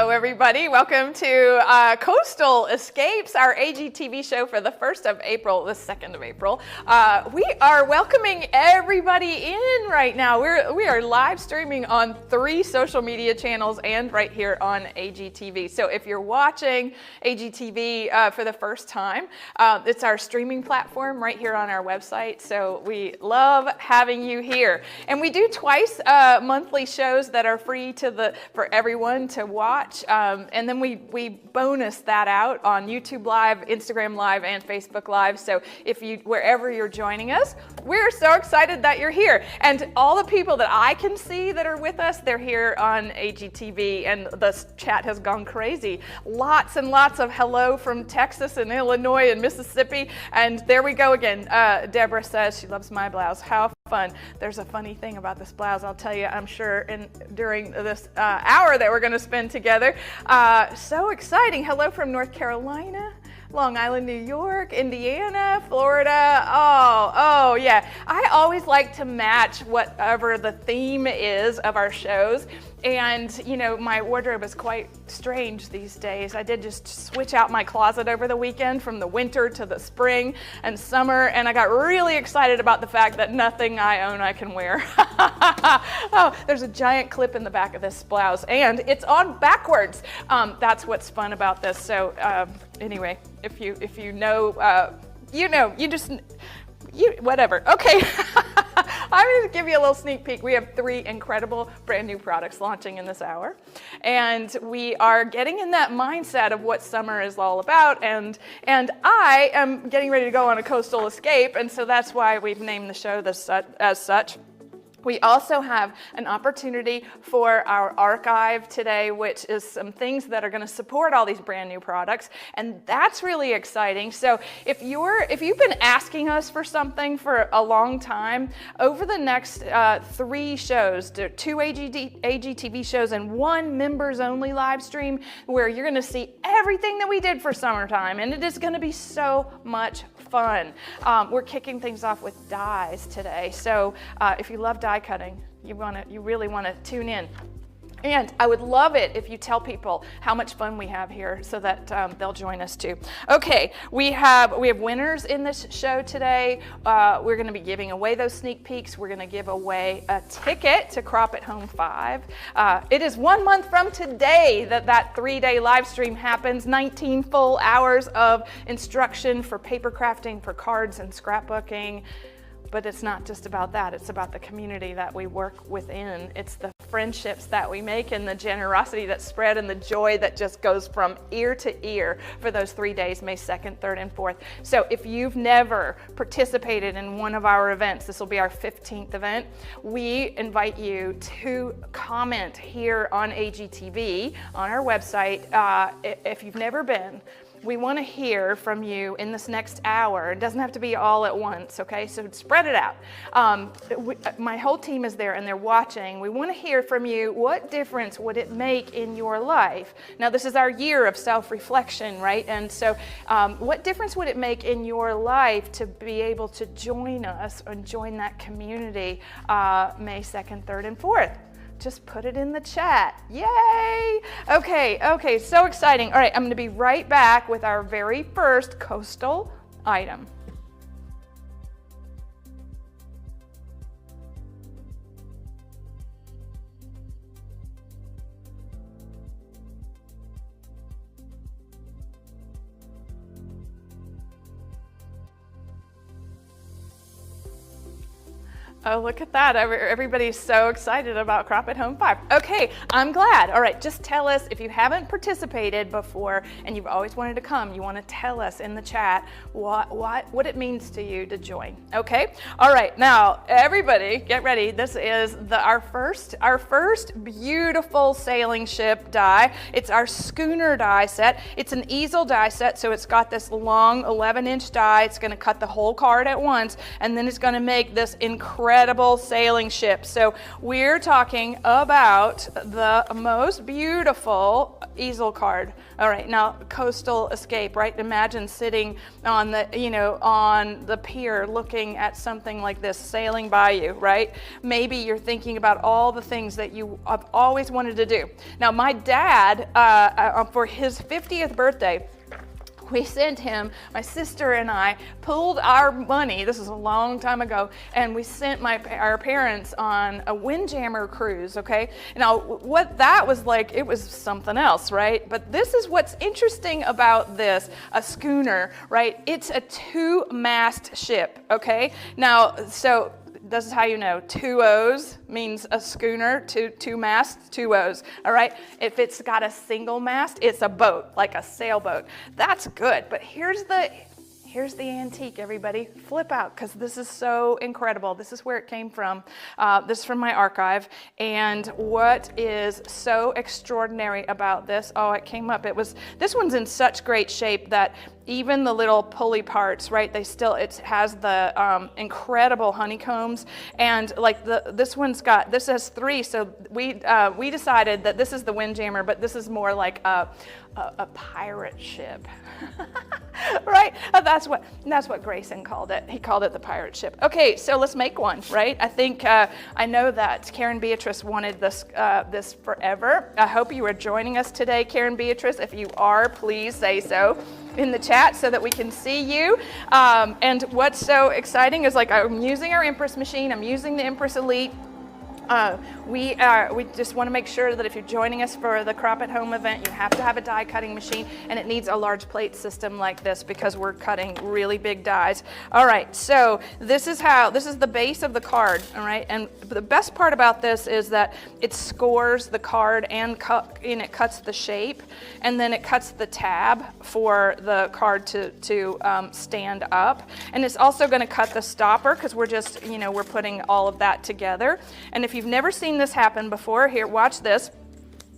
Hello, everybody. Welcome to Coastal Escapes, our AGTV show for the 1st of April, the 2nd of April. We are welcoming everybody in right now. We are live streaming on 3 social media channels and right here on AGTV. So if you're watching AGTV for the first time, it's our streaming platform right here on our website. So we love having you here. And we do twice monthly shows that are free for everyone to watch, and then we bonus that out on YouTube Live, Instagram Live, and Facebook Live. So wherever you're joining us, we're so excited that you're here. And all the people that I can see that are with us, they're here on AGTV, and the chat has gone crazy. Lots and lots of hello from Texas and Illinois and Mississippi. And there we go again. Deborah says she loves my blouse. How fun. There's a funny thing about this blouse, I'll tell you, I'm sure, during this hour that we're going to spend together. So exciting. Hello from North Carolina, Long Island, New York, Indiana, Florida. Oh yeah. I always like to match whatever the theme is of our shows. And, you know, my wardrobe is quite strange these days. I did just switch out my closet over the weekend from the winter to the spring and summer, and I got really excited about the fact that nothing I own I can wear. Oh, there's a giant clip in the back of this blouse, and it's on backwards. That's what's fun about this. So anyway, if you know, whatever. Okay. I'm going to give you a little sneak peek. We have 3 incredible brand new products launching in this hour. And we are getting in that mindset of what summer is all about. And I am getting ready to go on a coastal escape. And so that's why we've named the show as such. We also have an opportunity for our archive today, which is some things that are going to support all these brand new products, and that's really exciting. So if you've been asking us for something for a long time, over the next 3 shows, 2 AGTV shows and 1 members only live stream, where you're going to see everything that we did for summertime, and it is going to be so much fun. We're kicking things off with dyes today. So if you love dye cutting, you really want to tune in. And I would love it if you tell people how much fun we have here so that they'll join us too. Okay, we have winners in this show today. We're going to be giving away those sneak peeks. We're going to give away a ticket to Crop at Home 5. It is 1 month from today that 3-day live stream happens. 19 full hours of instruction for paper crafting, for cards and scrapbooking. But it's not just about that. It's about the community that we work within. It's the friendships that we make and the generosity that's spread and the joy that just goes from ear to ear for those 3 days, May 2nd, 3rd, and 4th. So if you've never participated in one of our events, this will be our 15th event, we invite you to comment here on AGTV, on our website, if you've never been. We want to hear from you in this next hour. It doesn't have to be all at once, okay? So spread it out. My whole team is there and they're watching. We want to hear from you. What difference would it make in your life? Now, this is our year of self-reflection, right? And so what difference would it make in your life to be able to join us and join that community May 2nd, 3rd, and 4th? Just put it in the chat. Yay! Okay, so exciting. All right, I'm going to be right back with our very first coastal item. Oh, look at that. Everybody's so excited about Crop at Home 5. Okay, I'm glad. All right, just tell us if you haven't participated before and you've always wanted to come, you want to tell us in the chat what it means to you to join. Okay? All right, now everybody get ready. This is our first beautiful sailing ship die. It's our Schooner die set. It's an easel die set, so it's got this long 11-inch die. It's going to cut the whole card at once, and then it's going to make this incredible incredible sailing ship. So we're talking about the most beautiful easel card. All right, now coastal escape, right? Imagine sitting on the, on the pier looking at something like this sailing by you, right? Maybe you're thinking about all the things that you have always wanted to do. Now, my dad, for his 50th birthday, we sent him, my sister and I pooled our money, this is a long time ago, and we sent our parents on a windjammer cruise, okay? Now, what that was like, it was something else, right? But this is what's interesting about this, a schooner, right? It's a 2-mast ship, okay? Now, so this is how you know, 2 O's means a schooner, two masts, 2 O's, all right? If it's got a single mast, it's a boat, like a sailboat. That's good, but here's the antique, everybody. Flip out, because this is so incredible. This is where it came from. This is from my archive. And what is so extraordinary about this, it came up. This one's in such great shape that even the little pulley parts, right, it has the incredible honeycombs. And like this has 3, so we decided that this is the windjammer, but this is more like a pirate ship. Right? That's what Grayson called it. He called it the pirate ship. Okay, so let's make one, right? I think I know that Karen Beatrice wanted this forever. I hope you are joining us today, Karen Beatrice. If you are, please say so in the chat so that we can see you. And what's so exciting is, like, I'm using our Empress machine. I'm using the Empress Elite. We just want to make sure that if you're joining us for the Crop at Home event, you have to have a die cutting machine, and it needs a large plate system like this because we're cutting really big dies. All right, so this is the base of the card, all right? And the best part about this is that it scores the card and it cuts the shape, and then it cuts the tab for the card to stand up. And it's also going to cut the stopper because we're just, we're putting all of that together. And if you've never seen this happen before, here, watch this.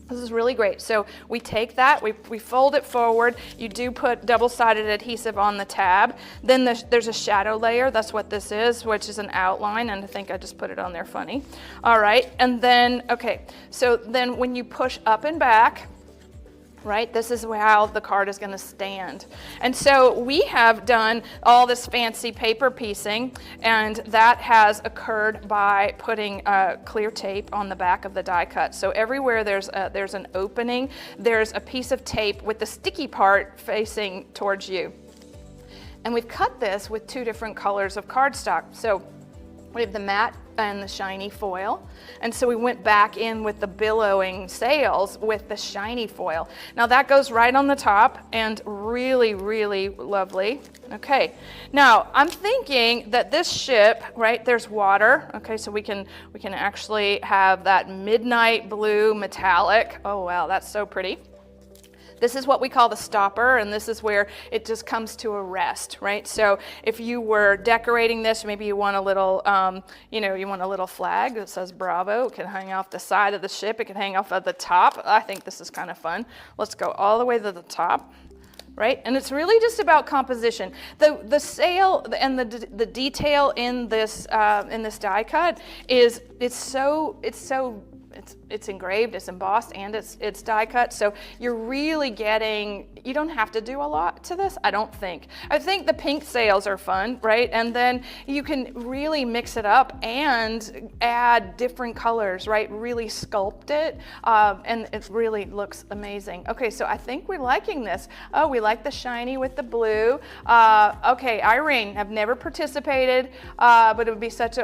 This is really great. So we take that, we fold it forward. You do put double-sided adhesive on the tab. Then there's a shadow layer. That's what this is, which is an outline. And I think I just put it on there funny. All right. And then, okay. So then when you push up and back, right? This is how the card is going to stand. And so we have done all this fancy paper piecing, and that has occurred by putting clear tape on the back of the die cut. So everywhere there's an opening, there's a piece of tape with the sticky part facing towards you. And we've cut this with 2 different colors of cardstock. So we have the matte and the shiny foil. And so we went back in with the billowing sails with the shiny foil. Now that goes right on the top and really, really lovely. Okay, now I'm thinking that this ship, right, there's water. Okay, so we can actually have that midnight blue metallic. Oh wow, that's so pretty. This is what we call the stopper, and this is where it just comes to a rest, right? So if you were decorating this, maybe you want a little, you want a little flag that says Bravo. It can hang off the side of the ship. It can hang off at the top. I think this is kind of fun. Let's go all the way to the top. Right, and it's really just about composition. The sail and the detail in this die cut is it's engraved, it's embossed, and it's die cut. So you're really getting, you don't have to do a lot to this, I don't think. I think the pink sails are fun, right? And then you can really mix it up and add different colors, right? Really sculpt it, and it really looks amazing. Okay, so I think we're liking this. Oh, we like the shiny with the blue. Okay, Irene, I've never participated, but it would be such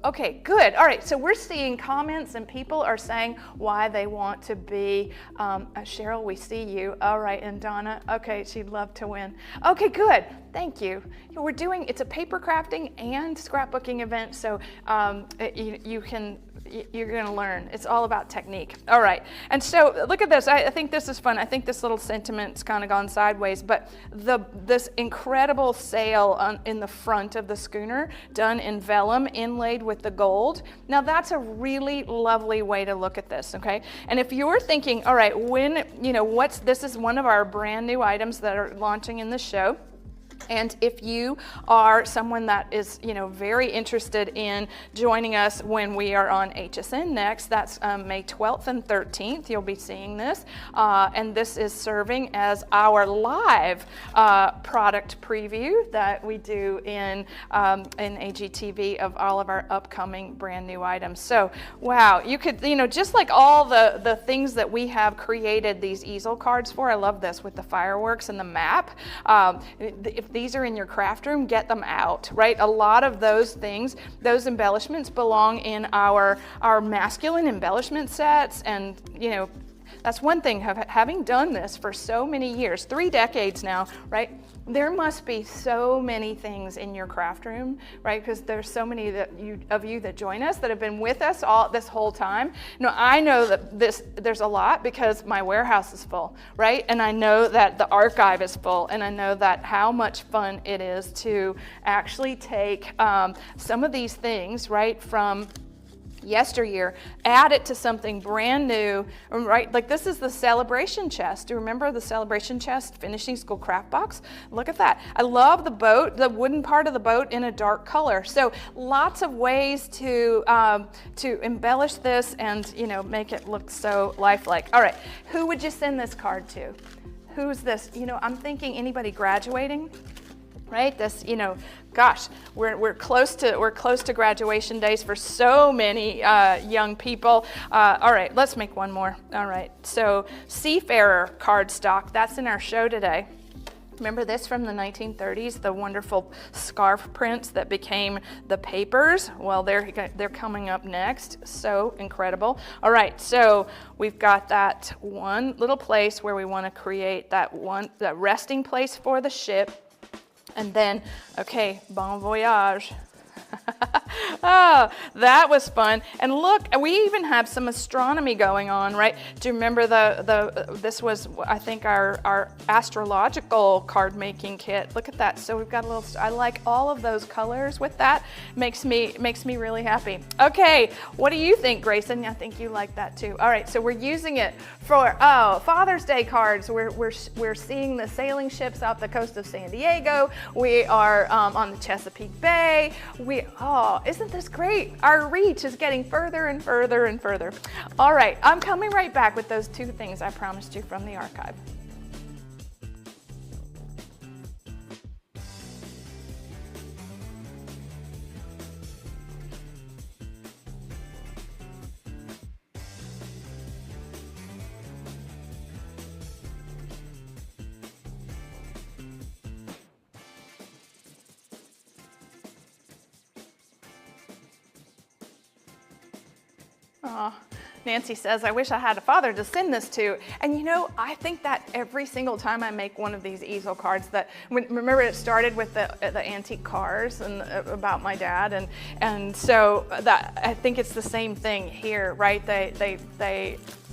okay, good. All right, so we're seeing comments and people are saying why they want to be, Cheryl, we see you. All right, and Donna, okay, she'd love to win. Okay, good, thank you. It's a paper crafting and scrapbooking event, so you're going to learn. It's all about technique. All right, and so look at this. I think this is fun. I think this little sentiment's kind of gone sideways, but this incredible sail in the front of the schooner, done in vellum, inlaid with the gold. Now that's a really lovely way to look at this, okay? And if you're thinking, all right, this is one of our brand new items that are launching in the show. And if you are someone that is, very interested in joining us when we are on HSN next, that's May 12th and 13th, you'll be seeing this. And this is serving as our live product preview that we do in AGTV of all of our upcoming brand new items. So, wow, you could, just like all the things that we have created these easel cards for. I love this with the fireworks and the map. If these are in your craft room, get them out, right? A lot of those things, those embellishments belong in our masculine embellishment sets, and that's one thing, having done this for so many years, 3 decades now, right? There must be so many things in your craft room, right? Because there's so many of you that join us that have been with us all this whole time. I know that there's a lot because my warehouse is full, right? And I know that the archive is full, and I know that how much fun it is to actually take some of these things, right, from yesteryear, add it to something brand new, right? Like this is the celebration chest. Do you remember the celebration chest finishing school craft box? Look at that. I love the boat, the wooden part of the boat in a dark color. So lots of ways to embellish this and make it look so lifelike. All right, who would you send this card to? Who's this? I'm thinking anybody graduating. Right, this, gosh, we're close to graduation days for so many young people. All right, let's make one more. All right, so Seafarer cardstock, that's in our show today. Remember this from the 1930s, the wonderful scarf prints that became the papers? Well, they're coming up next. So incredible. All right, so we've got that one little place where we want to create that resting place for the ship. And then, okay, bon voyage. Oh, that was fun. And look, we even have some astronomy going on, right? Do you remember this was, I think, our astrological card making kit. Look at that. So we've got a little, I like all of those colors with that. Makes me really happy. Okay, what do you think, Grayson? I think you like that too. All right, so we're using it for, Father's Day cards. We're seeing the sailing ships off the coast of San Diego. We are on the Chesapeake Bay. Isn't this great? Our reach is getting further and further and further. All right, I'm coming right back with those 2 things I promised you from the archive. Nancy says, I wish I had a father to send this to. And I think that every single time I make one of these easel cards, remember it started with the antique cars and about my dad, and so that I think it's the same thing here, right?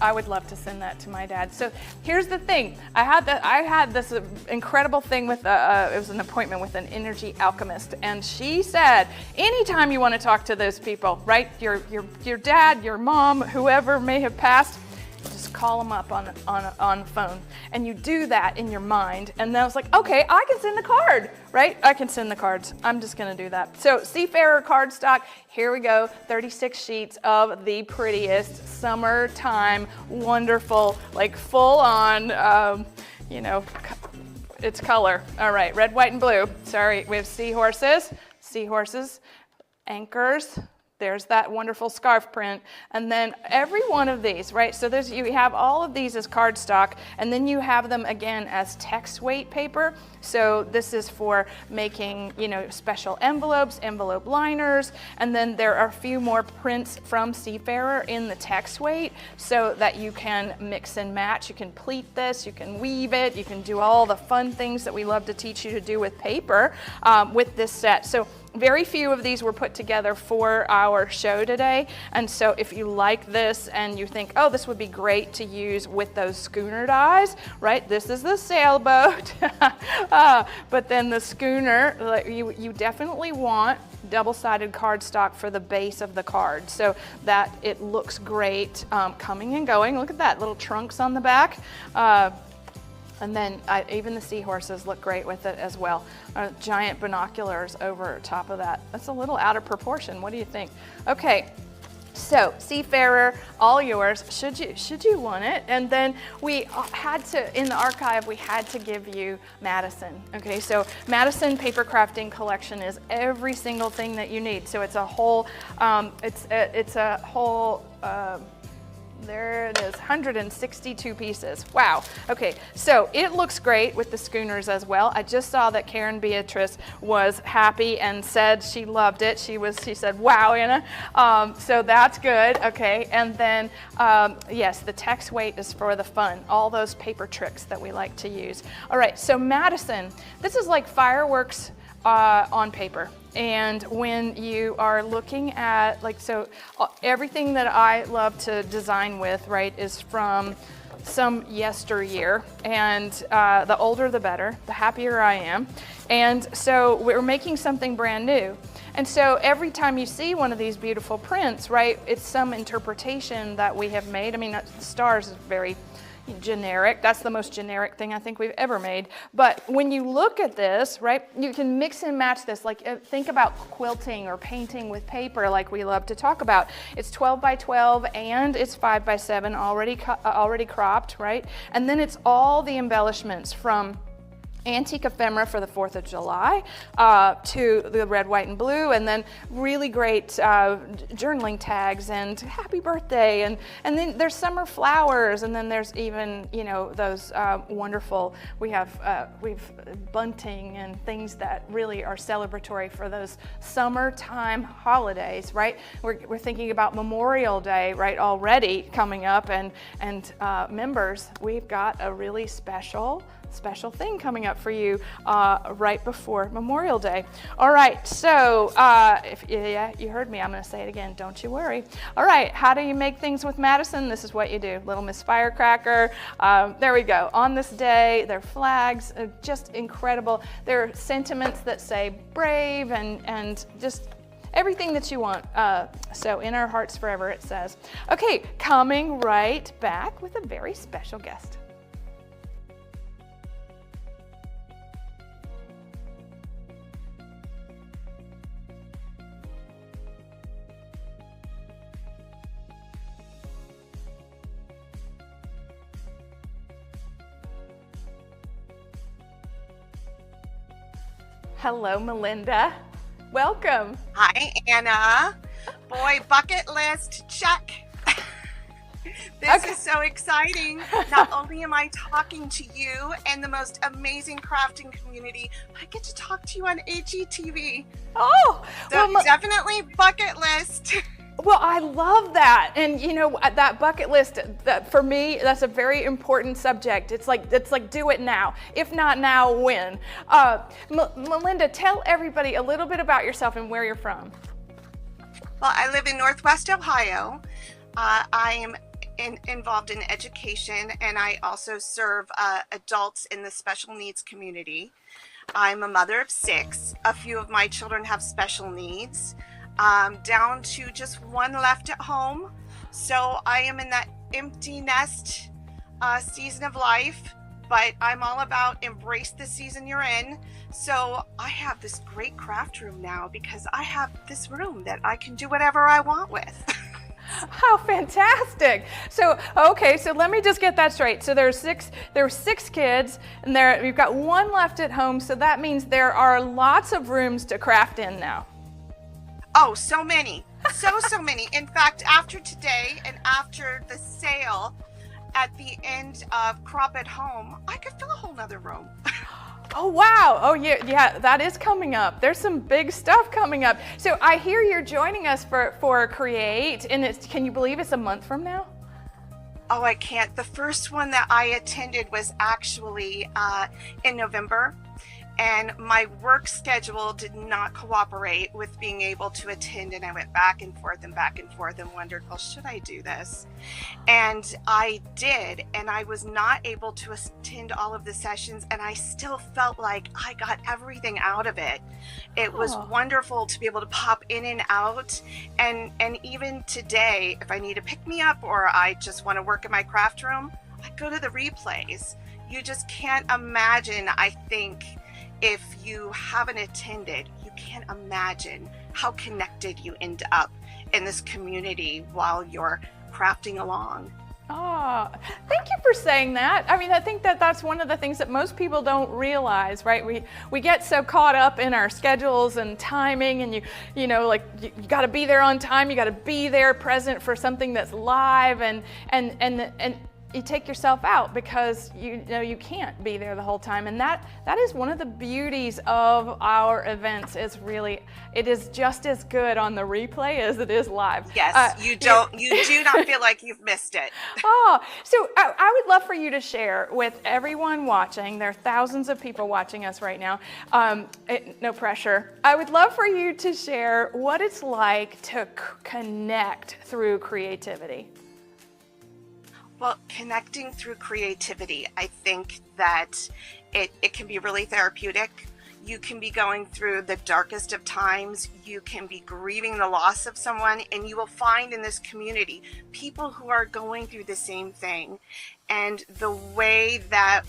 I would love to send that to my dad. So here's the thing. I had this incredible thing with it was an appointment with an energy alchemist, and she said, anytime you want to talk to those people, right? Your dad, your mom, whoever may have passed, just call them up on the phone, and you do that in your mind. And then I was like, okay, I can send the card, right? I can send the cards. I'm just going to do that. So Seafarer cardstock, here we go. 36 sheets of the prettiest summertime, wonderful, like full on, it's color. All right, red, white, and blue. Sorry, we have seahorses, anchors. There's that wonderful scarf print. And then every one of these, right? So you have all of these as cardstock, and then you have them again as text weight paper. So this is for making, special envelopes, envelope liners. And then there are a few more prints from Seafarer in the text weight so that you can mix and match. You can pleat this, you can weave it, you can do all the fun things that we love to teach you to do with paper with this set. So very few of these were put together for our show today. And so if you like this and you think, oh, this would be great to use with those schooner dies, right? This is the sailboat. But then the schooner, you definitely want double-sided cardstock for the base of the card so that it looks great coming and going. Look at that, little trunks on the back. And then even the seahorses look great with it as well. Giant binoculars over top of that. That's a little out of proportion. What do you think? Okay. So, Seafarer, all yours, should you want it. And then we had to, in the archive, we had to give you Madison. Okay, so Madison Paper Crafting Collection is every single thing that you need. So it's a whole, there it is, 162 pieces. Wow. Okay, so it looks great with the schooners as well. I just saw that Karen Beatrice was happy and said she loved it. She said, wow, Anna. So that's good. Okay, and then yes, the text weight is for the fun. All those paper tricks that we like to use. All right, so Madison, this is like fireworks on paper. And when you are looking at, everything that I love to design with, right, is from some yesteryear. And the older the better, the happier I am. And so we're making something brand new. And so every time you see one of these beautiful prints, right, it's some interpretation that we have made. I mean, the stars is very generic. That's the most generic thing I think we've ever made. But when you look at this, right, you can mix and match this. Like think about quilting or painting with paper like we love to talk about. It's 12 by 12 and it's 5 by 7 already cropped, right? And then it's all the embellishments from antique ephemera for the 4th of July to the red, white, and blue, and then really great journaling tags and happy birthday, and then there's summer flowers, and then there's even, you know, those wonderful, we've bunting and things that really are celebratory for those summertime holidays, right? We're thinking about Memorial Day, right, already coming up, and members, we've got a really special thing coming up for you right before Memorial Day. All right, so you heard me, I'm going to say it again, don't you worry. All right, how do you make things with Madison? This is what you do. Little Miss Firecracker, there we go. On this day, their flags, just incredible. There are sentiments that say brave and just everything that you want. So in our hearts forever, it says. Okay, coming right back with a very special guest. Hello, Melinda. Welcome. Hi, Anna. Boy, bucket list, check. This is so exciting. Not only am I talking to you and the most amazing crafting community, but I get to talk to you on HGTV. Oh, so well, definitely bucket list. Well, I love that. And you know, that bucket list, that for me, that's a very important subject. It's like do it now. If not now, when? Melinda, tell everybody a little bit about yourself and where you're from. Well, I live in Northwest Ohio. I am involved in education, and I also serve adults in the special needs community. I'm a mother of 6. A few of my children have special needs. Down to just one left at home. So I am in that empty nest season of life, but I'm all about embrace the season you're in. So I have this great craft room now because I have this room that I can do whatever I want with. How fantastic. So, okay, so let me just get that straight. So there were 6 kids, and you've got one left at home. So that means there are lots of rooms to craft in now. Oh, so many. So many. In fact, after today and after the sale at the end of Crop at Home, I could fill a whole nother room. Oh, wow. Oh, yeah, that is coming up. There's some big stuff coming up. So I hear you're joining us for Create, and can you believe it's a month from now? Oh, I can't. The first one that I attended was actually in November. And my work schedule did not cooperate with being able to attend, and I went back and forth and wondered, well, should I do this? And I did, and I was not able to attend all of the sessions, and I still felt like I got everything out of it. It was wonderful to be able to pop in and out, and even today, if I need to pick me up or I just want to work in my craft room, I go to the replays. You just can't imagine, I think, if you haven't attended, you can't imagine how connected you end up in this community while you're crafting along. Oh, thank you for saying that. I mean, I think that that's one of the things that most people don't realize, right? We get so caught up in our schedules and timing, and you know, like you got to be there on time, you got to be there present for something that's live, and you take yourself out because you know you can't be there the whole time. And that is one of the beauties of our events. Is really, it is just as good on the replay as it is live. Yes, you do not feel like you've missed it. Oh, so I would love for you to share with everyone watching. There are thousands of people watching us right now. No pressure. I would love for you to share what it's like to connect through creativity. Well, connecting through creativity, I think that it can be really therapeutic. You can be going through the darkest of times. You can be grieving the loss of someone, and you will find in this community people who are going through the same thing. And the way that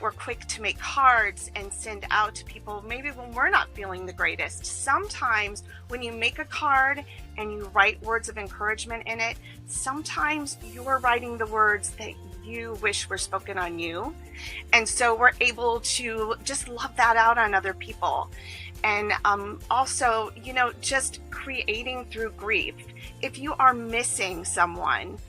we're quick to make cards and send out to people, maybe when we're not feeling the greatest. Sometimes when you make a card and you write words of encouragement in it, sometimes you're writing the words that you wish were spoken on you. And so we're able to just love that out on other people. And also, you know, just creating through grief. If you are missing someone,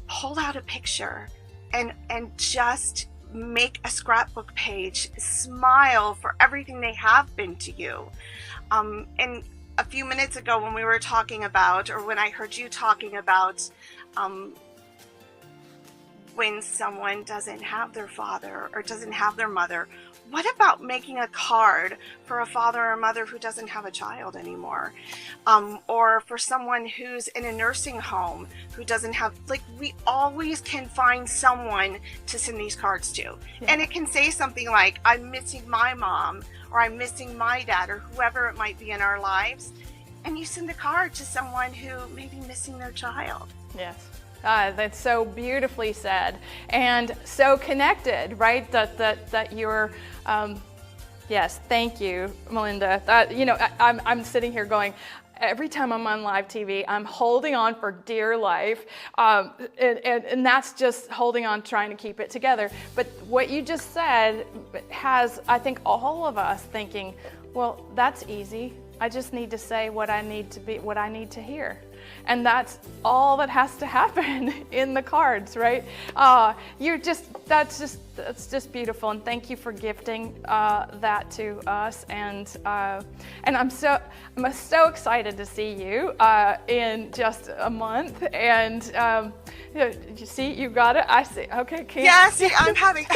pull out a picture and just make a scrapbook page, smile for everything they have been to you. And a few minutes ago when we were talking about, or when I heard you talking about when someone doesn't have their father or doesn't have their mother, what about making a card for a father or mother who doesn't have a child anymore? Or for someone who's in a nursing home who doesn't have, like, we always can find someone to send these cards to. Yeah. And it can say something like, I'm missing my mom, or I'm missing my dad, or whoever it might be in our lives. And you send a card to someone who may be missing their child. Yes. That's so beautifully said, and so connected, right? That you're, yes, thank you, Melinda. You know, I'm sitting here going, every time I'm on live TV, I'm holding on for dear life, and that's just holding on, trying to keep it together. But what you just said has, I think, all of us thinking, well, that's easy. I just need to say what I need to hear. And that's all that has to happen in the cards, right? That's just beautiful, and thank you for gifting that to us. And I'm so excited to see you in just a month. And you see, you got it. I see. Okay, yeah, see, I'm having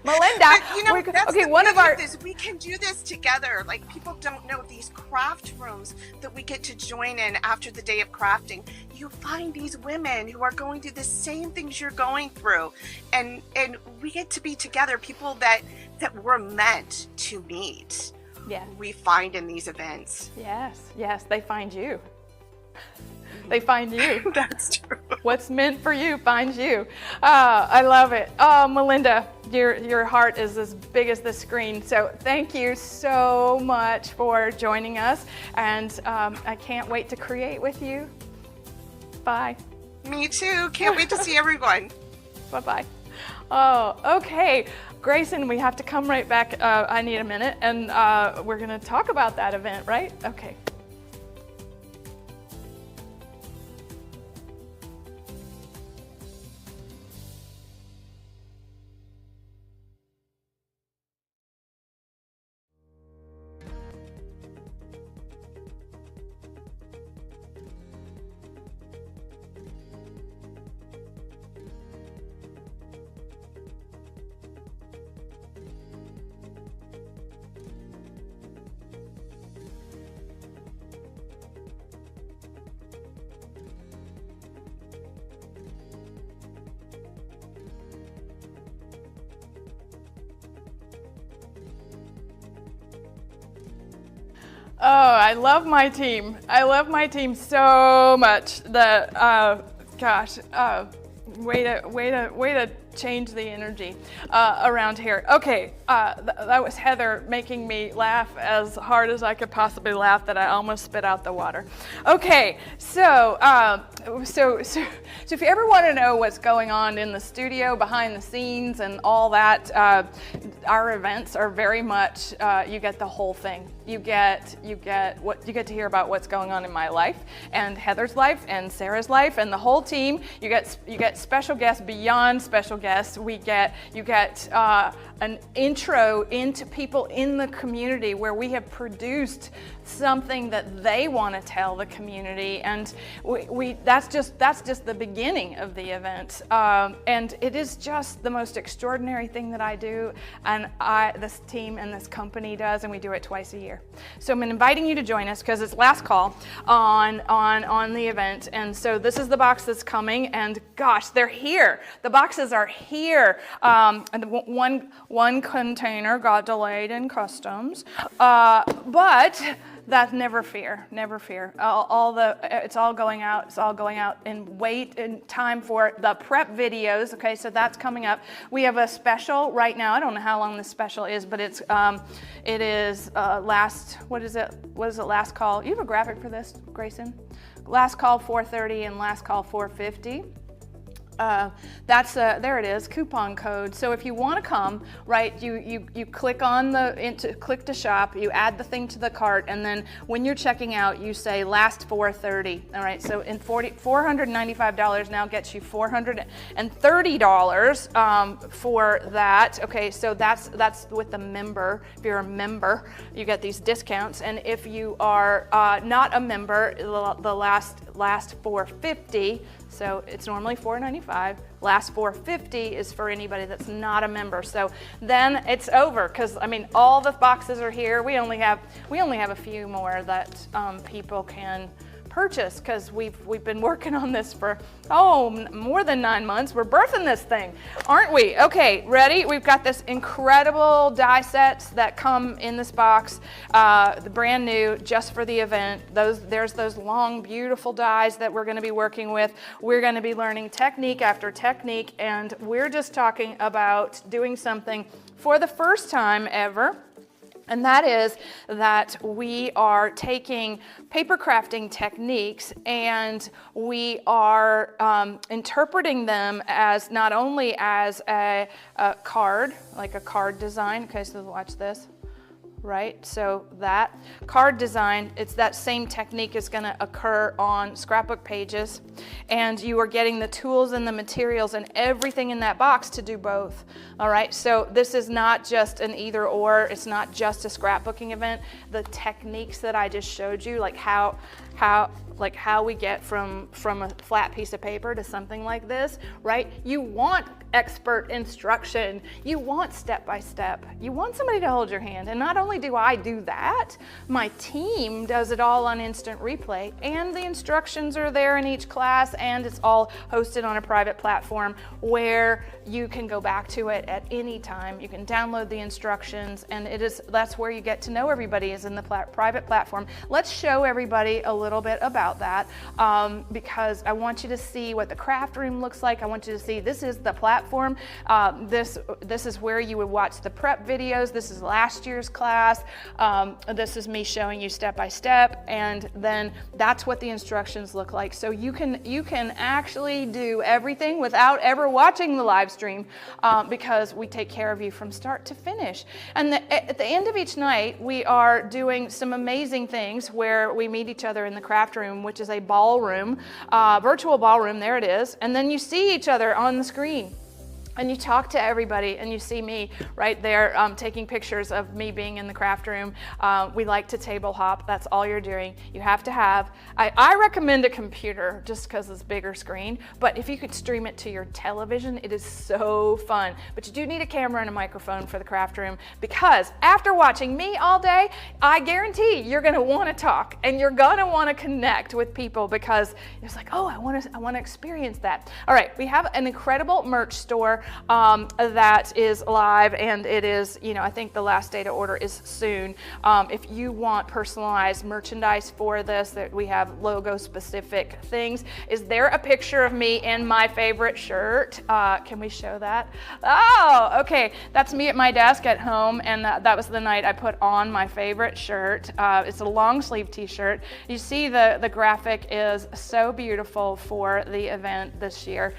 Melinda. But, you know, okay, one of our this, we can do this together. Like, people don't know these craft rooms that we get to join in after the day of crafting. You find these women who are going through the same things you're going through, and we get to be together. People that we're meant to meet. Yeah. We find in these events. Yes, they find you. They find you. That's true. What's meant for you finds you. I love it. Oh, Melinda, your heart is as big as the screen. So thank you so much for joining us. And I can't wait to create with you. Bye. Me too. Can't wait to see everyone. Bye-bye. Oh, okay. Grayson, we have to come right back. I need a minute. And we're going to talk about that event, right? Okay. Oh, I love my team. I love my team so much. Way to change the energy around here. Okay, that was Heather making me laugh as hard as I could possibly laugh that I almost spit out the water. Okay, so if you ever want to know what's going on in the studio, behind the scenes, and all that, our events are very much you get the whole thing. You get to hear about what's going on in my life and Heather's life and Sarah's life and the whole team. You get special guests beyond special guests. You get an intro into people in the community where we have produced something that they want to tell the community, and that's just the beginning of the event, and it is just the most extraordinary thing that I do, and this team and this company does, and we do it twice a year. So I'm inviting you to join us because it's last call on the event, and so this is the box that's coming, and gosh, they're here. The boxes are here. And one container got delayed in customs, but that's never fear. It's all going out. It's all going out in time for the prep videos. Okay, so that's coming up. We have a special right now. I don't know how long this special is, but it is last. What is it? Last call. You have a graphic for this, Grayson? Last call 4:30 and last call 4:50. There it is, coupon code. So if you want to come, right, you click on click to shop, you add the thing to the cart, and then when you're checking out, you say last 4:30. All right, so in $495 now gets you $430 for that. Okay, so that's with the member. If you're a member, you get these discounts, and if you are not a member, the last $450. So it's normally $495. Last $450 is for anybody that's not a member. So then it's over, because I mean all the boxes are here. We only have a few more that people can purchase, because we've been working on this for more than 9 months. We're birthing this thing, aren't we? Okay, ready? We've got this incredible die sets that come in this box, the brand new, just for the event. There's those long, beautiful dies that we're going to be working with. We're going to be learning technique after technique, and we're just talking about doing something for the first time ever. And that is that we are taking paper crafting techniques and we are interpreting them as not only as a card, like a card design. Okay, so watch this. Right, so that card design, it's that same technique is going to occur on scrapbook pages, and you are getting the tools and the materials and everything in that box to do both. All right, so this is not just an either or, it's not just a scrapbooking event. The techniques that I just showed you, like how we get from a flat piece of paper to something like this, right? You want expert instruction. You want step by step. You want somebody to hold your hand. And not only do I do that, my team does it all on instant replay, and the instructions are there in each class, and it's all hosted on a private platform where you can go back to it at any time. You can download the instructions, and that's where you get to know everybody, is in the private platform. Let's show everybody a little bit about that, because I want you to see what the craft room looks like. I want you to see this is the platform. This is where you would watch the prep videos. This is last year's class. This is me showing you step by step, and then that's what the instructions look like. So you can actually do everything without ever watching the live stream, because we take care of you from start to finish. And at the end of each night, we are doing some amazing things where we meet each other in the craft room, which is a ballroom, virtual ballroom. There it is. And then you see each other on the screen. And you talk to everybody, and you see me right there taking pictures of me being in the craft room. We like to table hop. That's all you're doing. You have to have, I recommend a computer just because it's bigger screen, but if you could stream it to your television, it is so fun. But you do need a camera and a microphone for the craft room, because after watching me all day, I guarantee you're gonna wanna talk, and you're gonna wanna connect with people, because it's like, oh, I wanna experience that. All right, we have an incredible merch store. that is live, and it is, I think the last day to order is soon. If you want personalized merchandise for this, that we have logo specific things. Is there a picture of me in my favorite shirt? Can we show that? Oh, okay. That's me at my desk at home, and that was the night I put on my favorite shirt. It's a long sleeve t-shirt. You see the graphic is so beautiful for the event this year.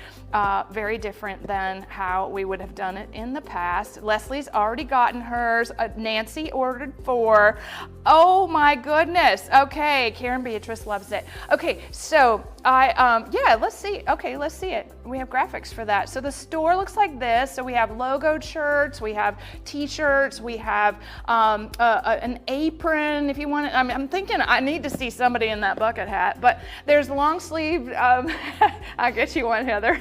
Very different than how we would have done it in the past. Leslie's already gotten hers. Nancy ordered 4. Oh my goodness. Okay, Karen Beatrice loves it. Okay, so let's see. Okay, let's see it. We have graphics for that. So the store looks like this. So we have logoed shirts, we have t-shirts, we have an apron if you want it. I'm thinking I need to see somebody in that bucket hat, but there's long sleeve, I'll get you one, Heather.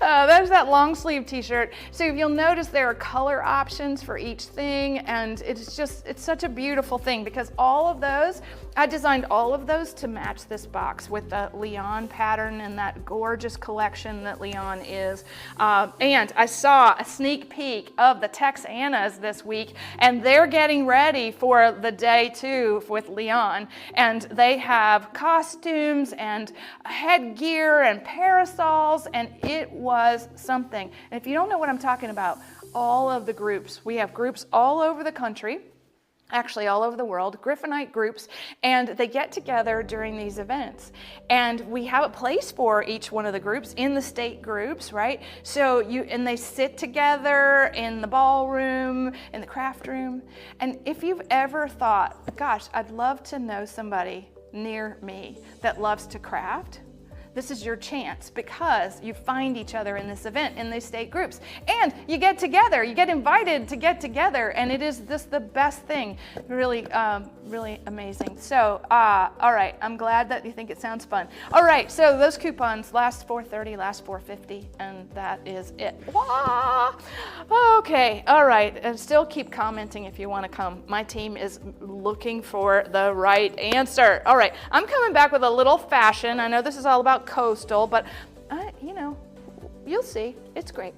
There's that long sleeve t-shirt. So if you'll notice there are color options for each thing, and it's such a beautiful thing because all of those, I designed all of those to match this box with the Leon pattern and that gorgeous collection that Leon is. And I saw a sneak peek of the Texanas this week, and they're getting ready for the day 2 with Leon. And they have costumes and headgear and parasols, and it was something. And if you don't know what I'm talking about, all of the groups, we have groups all over the country, actually all over the world, Griffinite groups, and they get together during these events. And we have a place for each one of the groups in the state groups, right? So and they sit together in the ballroom, in the craft room. And if you've ever thought, gosh, I'd love to know somebody near me that loves to craft, this is your chance, because you find each other in this event, in these state groups. And you get together, you get invited to get together, and it is just the best thing. Really, really amazing. So, all right, I'm glad that you think it sounds fun. All right, so those coupons last $4.30, last $4.50, and that is it. Wah! Okay, all right, and still keep commenting if you want to come. My team is looking for the right answer. All right, I'm coming back with a little fashion. I know this is all about coastal, but you'll see. It's great.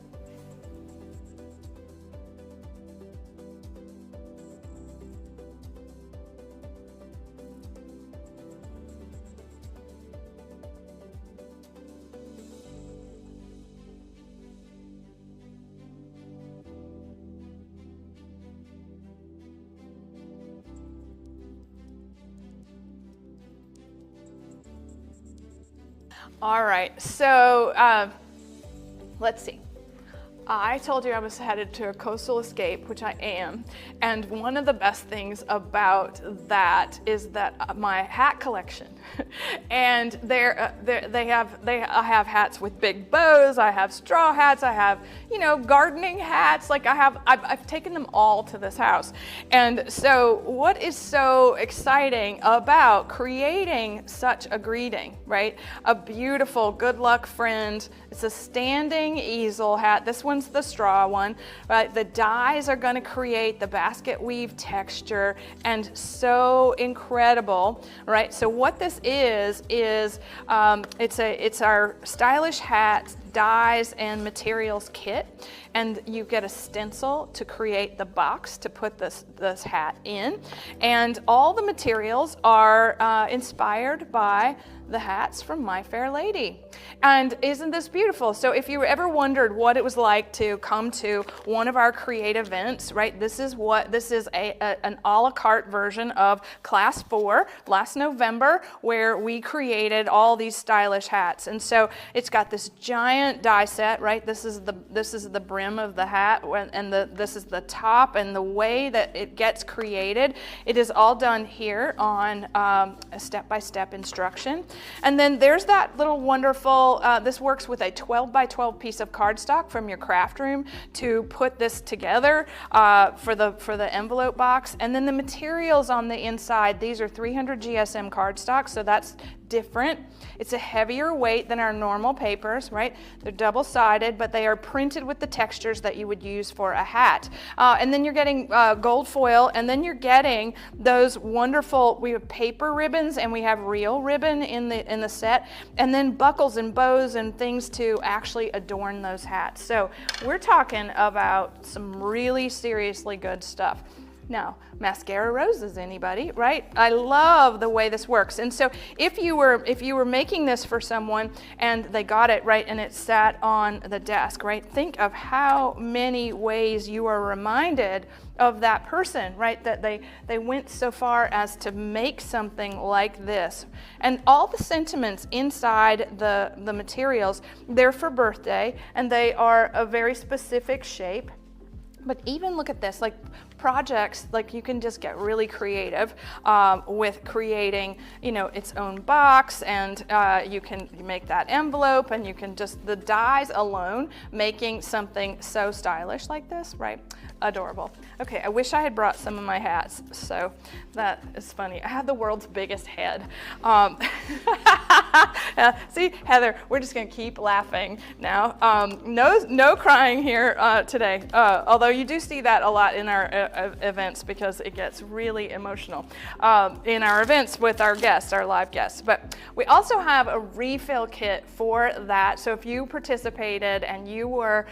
All right, so let's see. I told you I was headed to a coastal escape, which I am, and one of the best things about that is that my hat collection, and I have hats with big bows, I have straw hats, I have gardening hats. Like I've taken them all to this house, and so what is so exciting about creating such a greeting, right? A beautiful good luck friend. It's a standing easel hat. This one's the straw one, right? The dyes are going to create the basket weave texture, and so incredible, right? So what this is it's our stylish hats, dyes, and materials kit, and you get a stencil to create the box to put this hat in, and all the materials are inspired by the hats from My Fair Lady. And isn't this beautiful? So if you ever wondered what it was like to come to one of our create events, right? This is an a la carte version of Class 4 last November, where we created all these stylish hats. And so it's got this giant die set, right? This is the brim of the hat, and this is the top, and the way that it gets created, it is all done here on a step-by-step instruction. And then there's that little wonderful, this works with a 12 by 12 piece of cardstock from your craft room to put this together for the envelope box. And then the materials on the inside, these are 300 GSM cardstock, so that's different. It's a heavier weight than our normal papers, right? They're double-sided, but they are printed with the textures that you would use for a hat. And then you're getting gold foil, and then you're getting those wonderful, we have paper ribbons and we have real ribbon in the set, and then buckles and bows and things to actually adorn those hats. So we're talking about some really seriously good stuff. Now, mascara roses, anybody, right? I love the way this works. And so if you were making this for someone and they got it, right, and it sat on the desk, right? Think of how many ways you are reminded of that person, right? That they went so far as to make something like this. And all the sentiments inside the materials, they're for birthday, and they are a very specific shape. But even look at this, like projects, like you can just get really creative with creating, you know, its own box, and you can make that envelope, and you can just, the dies alone, making something so stylish like this, right? Adorable. Okay, I wish I had brought some of my hats, so that is funny. I have the world's biggest head. See, Heather, we're just gonna keep laughing now. No crying here today, although you do see that a lot in our events because it gets really emotional in our events with our guests, our live guests. But we also have a refill kit for that. So if you participated and you were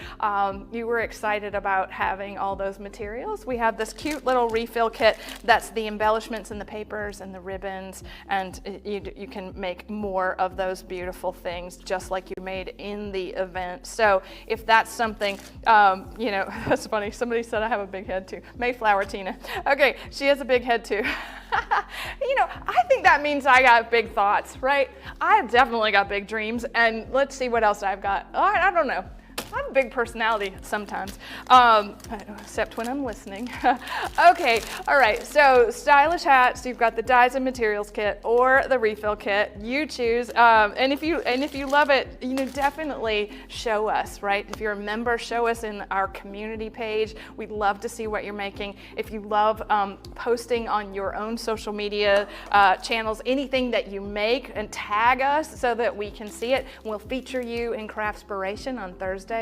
excited about having all those materials, we have this cute little refill kit that's the embellishments and the papers and the ribbons, and you can make more of those beautiful things just like you made in the event. So if that's something, you know, that's funny. Somebody said I have a big head too. Mayflower Tina. Okay, she has a big head too. You know, I think that means I got big thoughts, right? I've definitely got big dreams, and let's see what else I've got. Oh, I don't know. I have a big personality sometimes, except when I'm listening. Okay, all right, so stylish hats, you've got the dyes and materials kit or the refill kit, you choose. And if you love it, you know, definitely show us, right? If you're a member, show us in our community page. We'd love to see what you're making. If you love posting on your own social media channels, anything that you make, and tag us so that we can see it. We'll feature you in Craftspiration on Thursdays.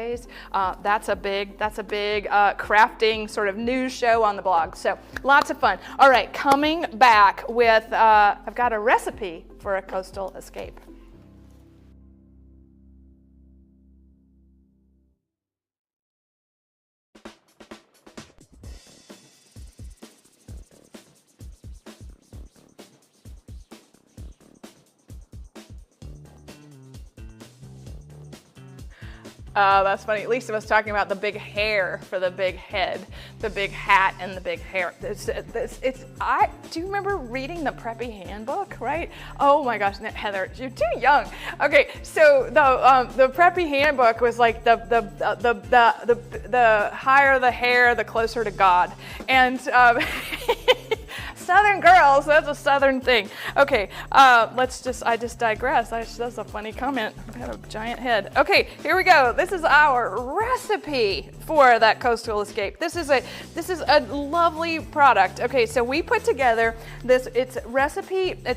That's a big crafting sort of news show on the blog. So lots of fun. All right, coming back with, I've got a recipe for a coastal escape. That's funny. Lisa was talking about the big hair for the big head, the big hat, and the big hair. Do you remember reading the Preppy Handbook, right? Oh my gosh, Heather, you're too young. Okay, so the Preppy Handbook was like the higher the hair, the closer to God, and Southern girls, that's a Southern thing. Okay, I just digress. That's a funny comment. I have a giant head. Okay, here we go. This is our recipe for that coastal escape. This is a lovely product. Okay, so we put together this,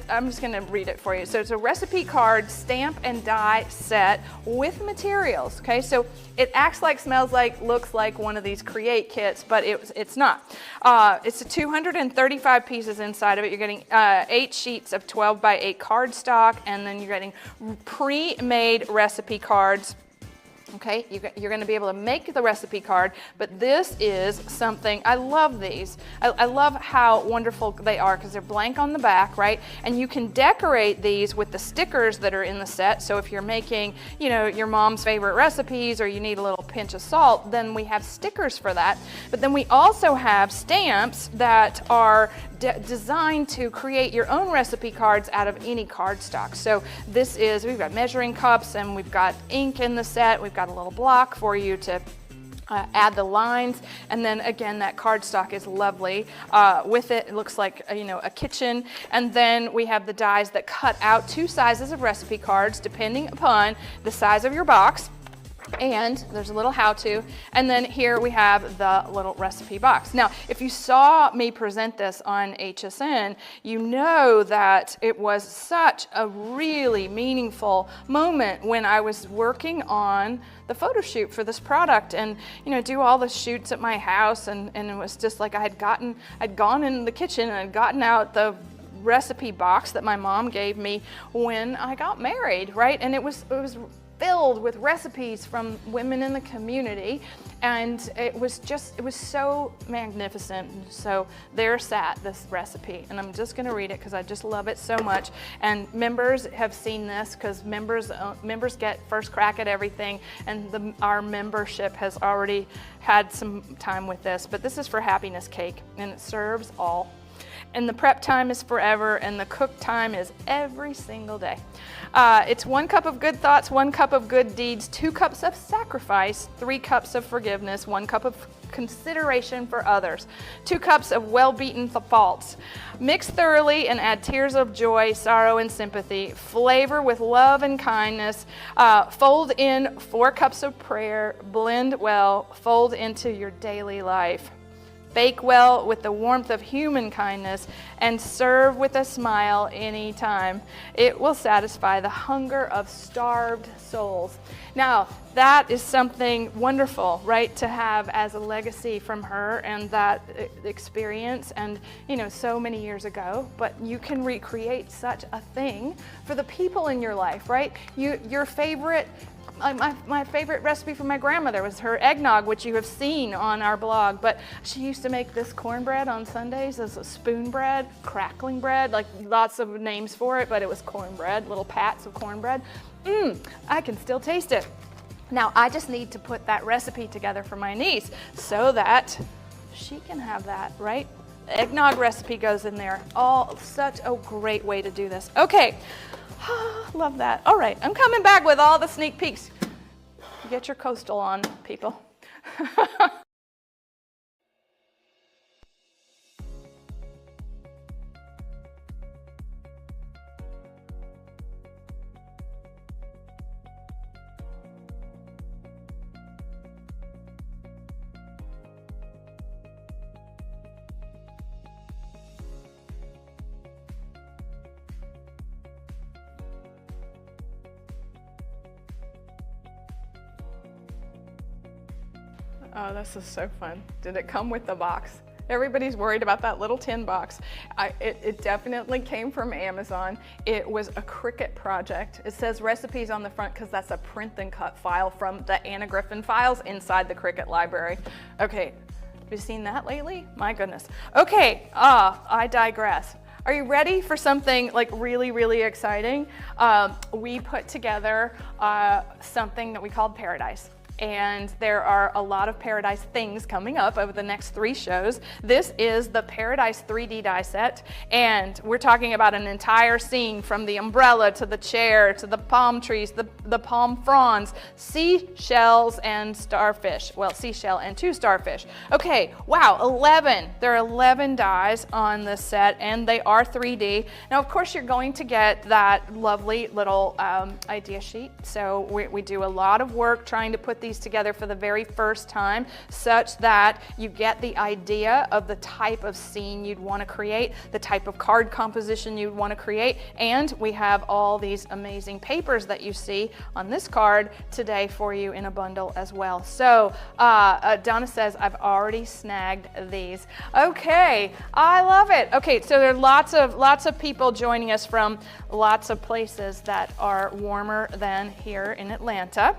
I'm just gonna read it for you. So it's a recipe card, stamp and die set with materials, okay? So it acts like, smells like, looks like one of these create kits, but it's not. It's 235 pieces inside of it. You're getting 8 sheets of 12 by 8 cardstock, and then you're getting pre-made recipe cards. Okay, you're going to be able to make the recipe card, but this is something, I love these. I love how wonderful they are because they're blank on the back, right? And you can decorate these with the stickers that are in the set. So if you're making, you know, your mom's favorite recipes, or you need a little pinch of salt, then we have stickers for that. But then we also have stamps that are designed to create your own recipe cards out of any cardstock. So we've got measuring cups, and we've got ink in the set. We've got a little block for you to add the lines, and then again that cardstock is lovely. With it looks like a kitchen, and then we have the dies that cut out 2 sizes of recipe cards depending upon the size of your box. And there's a little how-to, and then here we have the little recipe box. Now, if you saw me present this on HSN, you know that it was such a really meaningful moment when I was working on the photo shoot for this product, and do all the shoots at my house, and it was just like I'd gone in the kitchen and I'd gotten out the recipe box that my mom gave me when I got married, right? And it was filled with recipes from women in the community, and it was so magnificent. So there sat this recipe, and I'm just going to read it because I just love it so much. And members have seen this because members get first crack at everything, and our membership has already had some time with this. But this is for happiness cake, and it serves all. And the prep time is forever, and the cook time is every single day. It's 1 cup of good thoughts, 1 cup of good deeds, 2 cups of sacrifice, 3 cups of forgiveness, 1 cup of consideration for others, 2 cups of well-beaten faults. Mix thoroughly and add tears of joy, sorrow, and sympathy. Flavor with love and kindness. Fold in 4 cups of prayer. Blend well. Fold into your daily life. Bake well with the warmth of human kindness, and serve with a smile anytime. It will satisfy the hunger of starved souls. Now, that is something wonderful, right, to have as a legacy from her and that experience, and so many years ago. But you can recreate such a thing for the people in your life, right? Your favorite. My favorite recipe from my grandmother was her eggnog, which you have seen on our blog, but she used to make this cornbread on Sundays as a spoon bread, crackling bread, like lots of names for it, but it was cornbread, little pats of cornbread. I can still taste it. Now, I just need to put that recipe together for my niece so that she can have that, right? Eggnog recipe goes in there. Such a great way to do this. Okay. Love that. All right, I'm coming back with all the sneak peeks. Get your coastal on, people. Oh, this is so fun. Did it come with the box? Everybody's worried about that little tin box. It definitely came from Amazon. It was a Cricut project. It says recipes on the front because that's a print and cut file from the Anna Griffin files inside the Cricut library. Okay, have you seen that lately? My goodness. Okay, I digress. Are you ready for something like really, really exciting? We put together something that we called Paradise. And there are a lot of Paradise things coming up over the next 3 shows. This is the Paradise 3D die set, and we're talking about an entire scene from the umbrella to the chair to the palm trees, the palm fronds, seashells and starfish. Well, seashell and 2 starfish. Okay, wow, 11. There are 11 dies on this set, and they are 3D. Now, of course, you're going to get that lovely little idea sheet. So we do a lot of work trying to put these together for the very first time, such that you get the idea of the type of scene you'd want to create, the type of card composition you'd want to create, and we have all these amazing papers that you see on this card today for you in a bundle as well. So Donna says, I've already snagged these. Okay, I love it. Okay, so there are lots of people joining us from lots of places that are warmer than here in Atlanta.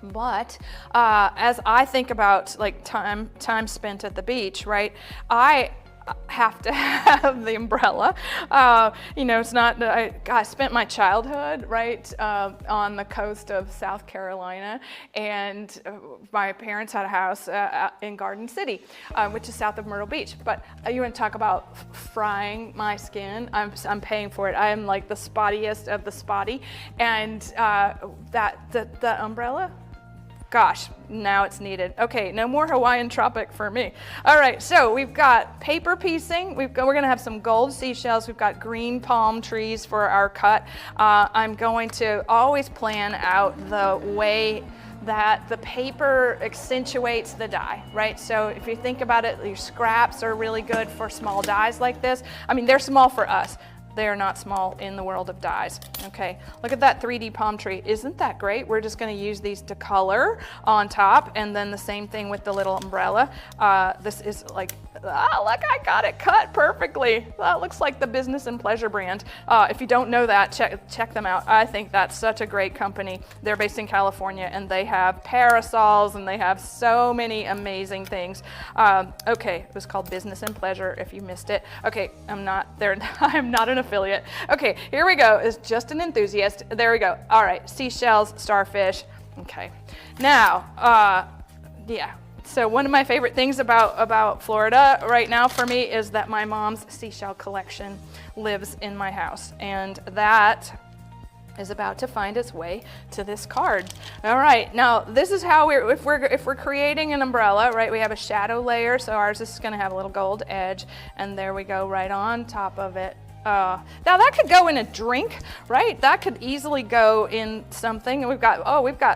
But as I think about like time spent at the beach, right, I have to have the umbrella. It's not, I spent my childhood, right, on the coast of South Carolina, and my parents had a house in Garden City, which is south of Myrtle Beach. But you want to talk about frying my skin? I'm paying for it. I am like the spottiest of the spotty, and the umbrella, gosh, now it's needed. Okay, no more Hawaiian tropic for me. All right, so we've got paper piecing. We're going to have some gold seashells. We've got green palm trees for our cut. I'm going to always plan out the way that the paper accentuates the dye, right? So if you think about it, your scraps are really good for small dyes like this. I mean, they're small for us. They are not small in the world of dyes. Okay, look at that 3D palm tree. Isn't that great? We're just going to use these to color on top, and then the same thing with the little umbrella. This is like, look, I got it cut perfectly. That looks like the Business and Pleasure brand. If you don't know that, check them out. I think that's such a great company. They're based in California, and they have parasols, and they have so many amazing things. Okay, it was called Business and Pleasure if you missed it. Okay, I'm not there. I'm not an affiliate. Okay, here we go. It's just an enthusiast. There we go. All right, seashells, starfish. Okay, now, yeah. So one of my favorite things about Florida right now for me is that my mom's seashell collection lives in my house, and that is about to find its way to this card. All right, now this is how if we're creating an umbrella, right? We have a shadow layer, so ours is going to have a little gold edge, and there we go, right on top of it. Now that could go in a drink, right? That could easily go in something. We've got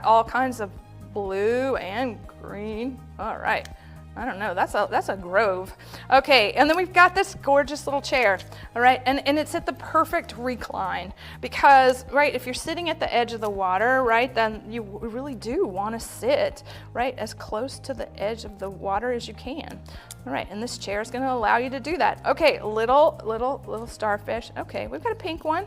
all kinds of blue and green. All right. I don't know, that's a grove. Okay, and then we've got this gorgeous little chair, all right, and it's at the perfect recline because, right, if you're sitting at the edge of the water, right, then you really do want to sit, right, as close to the edge of the water as you can. All right, and this chair is going to allow you to do that. Okay, little starfish. Okay, we've got a pink one.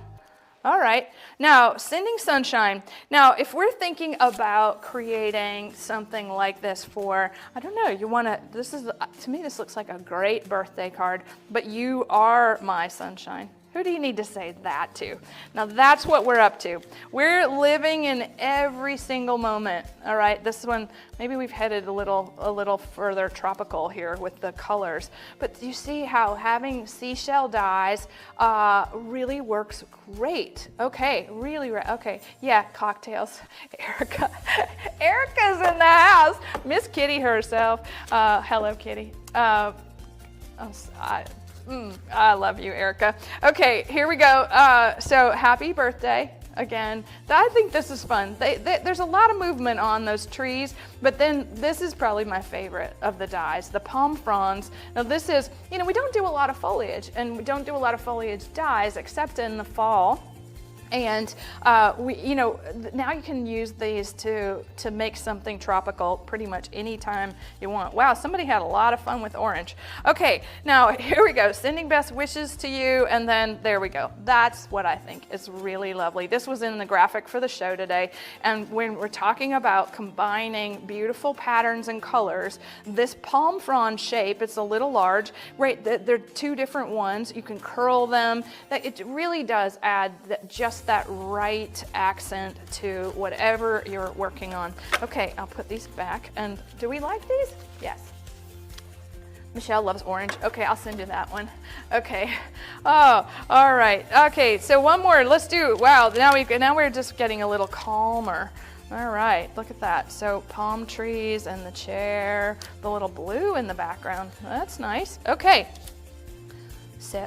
All right, now sending sunshine. Now, if we're thinking about creating something like this for, I don't know, you wanna, to me this looks like a great birthday card, but you are my sunshine. Who do you need to say that to? Now that's what we're up to. We're living in every single moment, all right? This one, maybe we've headed a little further tropical here with the colors, but you see how having seashell dyes really works great. Okay, okay, yeah, cocktails. Erica's in the house. Miss Kitty herself. Hello, Kitty. I love you, Erica. Okay, here we go. So happy birthday again. I think this is fun. There's a lot of movement on those trees, but then this is probably my favorite of the dyes, the palm fronds. Now this is, we don't do a lot of foliage, and we don't do a lot of foliage dyes except in the fall. And now you can use these to make something tropical pretty much anytime you want. Wow, somebody had a lot of fun with orange. Okay, now here we go. Sending best wishes to you, and then there we go. That's what I think is really lovely. This was in the graphic for the show today, and when we're talking about combining beautiful patterns and colors, this palm frond shape, it's a little large, right? They're two different ones. You can curl them. It really does add just that right accent to whatever you're working on. Okay, I'll put these back. And do we like these? Yes. Michelle loves orange. Okay, I'll send you that one. Okay. Oh, all right. Okay, so one more. Let's do. Wow. Now we're just getting a little calmer. All right. Look at that. So palm trees and the chair, the little blue in the background. That's nice. Okay.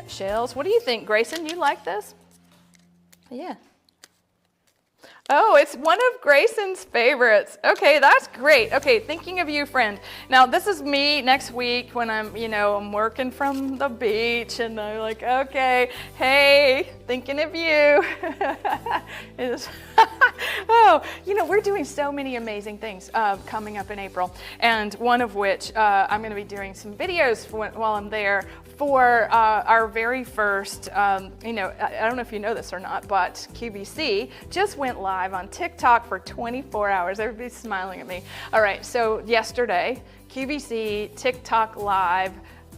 Shells. What do you think, Grayson? You like this? Yeah. Oh, it's one of Grayson's favorites. Okay, that's great. Okay, thinking of you, friend. Now, this is me next week when I'm working from the beach, and I'm like, okay, hey, thinking of you. Oh, we're doing so many amazing things coming up in April, and one of which I'm going to be doing some videos while I'm there for our very first, I don't know if you know this or not, but QVC just went live on TikTok for 24 hours. Everybody's smiling at me. All right, so yesterday, QVC TikTok Live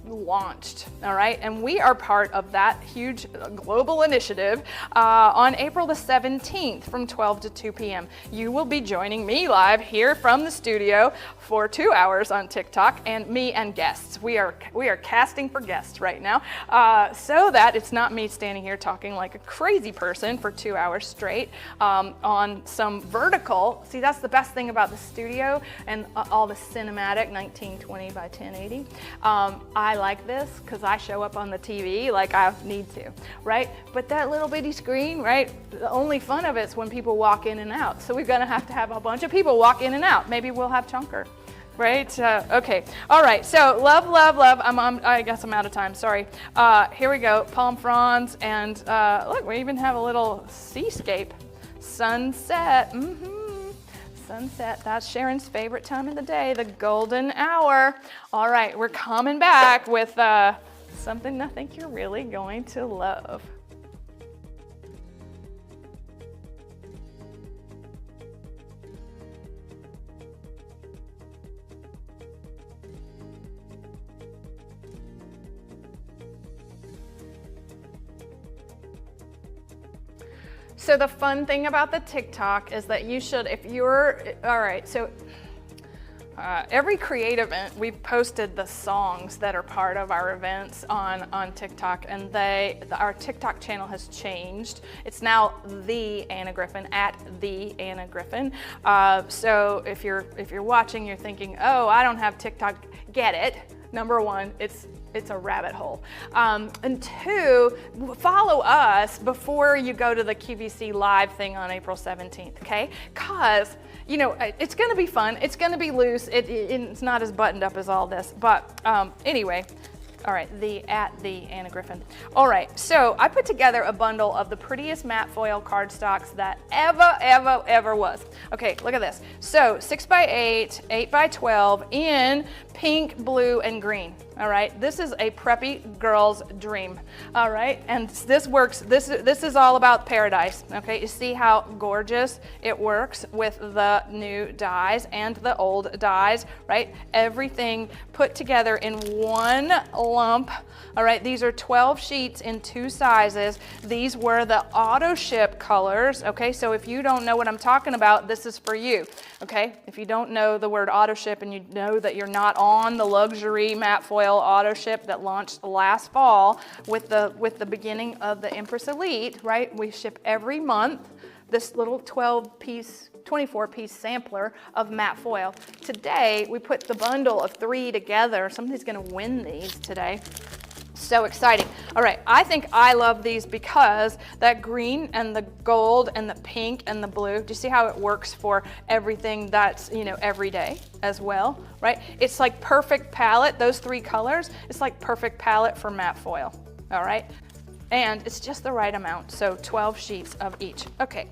launched, all right? And we are part of that huge global initiative on April the 17th from 12 to 2 p.m. You will be joining me live here from the studio for 2 hours on TikTok, and me and guests. We are casting for guests right now, so that it's not me standing here talking like a crazy person for 2 hours straight on some vertical. See, that's the best thing about the studio and all the cinematic 1920 by 1080. I like this because I show up on the TV like I need to, right? But that little bitty screen, right? The only fun of it's when people walk in and out. So we're gonna have to have a bunch of people walk in and out. Maybe we'll have chunker. Right? Okay. All right. So love, love, love. I guess I'm out of time. Sorry. Here we go. Palm fronds. And look, we even have a little seascape. Sunset. Sunset. That's Sharon's favorite time of the day, the golden hour. All right. We're coming back with something I think you're really going to love. So the fun thing about the TikTok is that you should, if you're, all right, so every creative event, we've posted the songs that are part of our events on TikTok, and our TikTok channel has changed. It's now The Anna Griffin, at The Anna Griffin. So if you're watching, you're thinking, oh, I don't have TikTok, get it. Number one, it's a rabbit hole. And two, follow us before you go to the QVC live thing on April 17th, okay? Because, you know, it's gonna be fun, it's gonna be loose, it's not as buttoned up as all this, but anyway. All right, at the Anna Griffin. All right, so I put together a bundle of the prettiest matte foil cardstocks that ever was. Okay, look at this. So 6x8, 8x12 in pink, blue, and green. All right, this is a preppy girl's dream. All right, and this works, this is all about paradise. Okay, you see how gorgeous it works with the new dies and the old dies, right? Everything put together in one lump. All right, these are 12 sheets in 2 sizes. These were the auto ship colors. Okay, so if you don't know what I'm talking about, this is for you. Okay, if you don't know the word auto ship and you know that you're not on the luxury matte foil auto ship that launched last fall with the beginning of the Empress Elite, right? We ship every month this little 24-piece sampler of matte foil. Today, we put the bundle of 3 together. Somebody's gonna win these today. So exciting. All right, I think I love these because that green and the gold and the pink and the blue, do you see how it works for everything that's, you know, every day as well, right? It's like perfect palette, those 3 colors, it's like perfect palette for matte foil, all right? And it's just the right amount, so 12 sheets of each. Okay,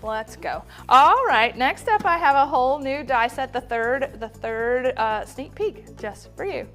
let's go. All right, next up I have a whole new die set, the third sneak peek just for you.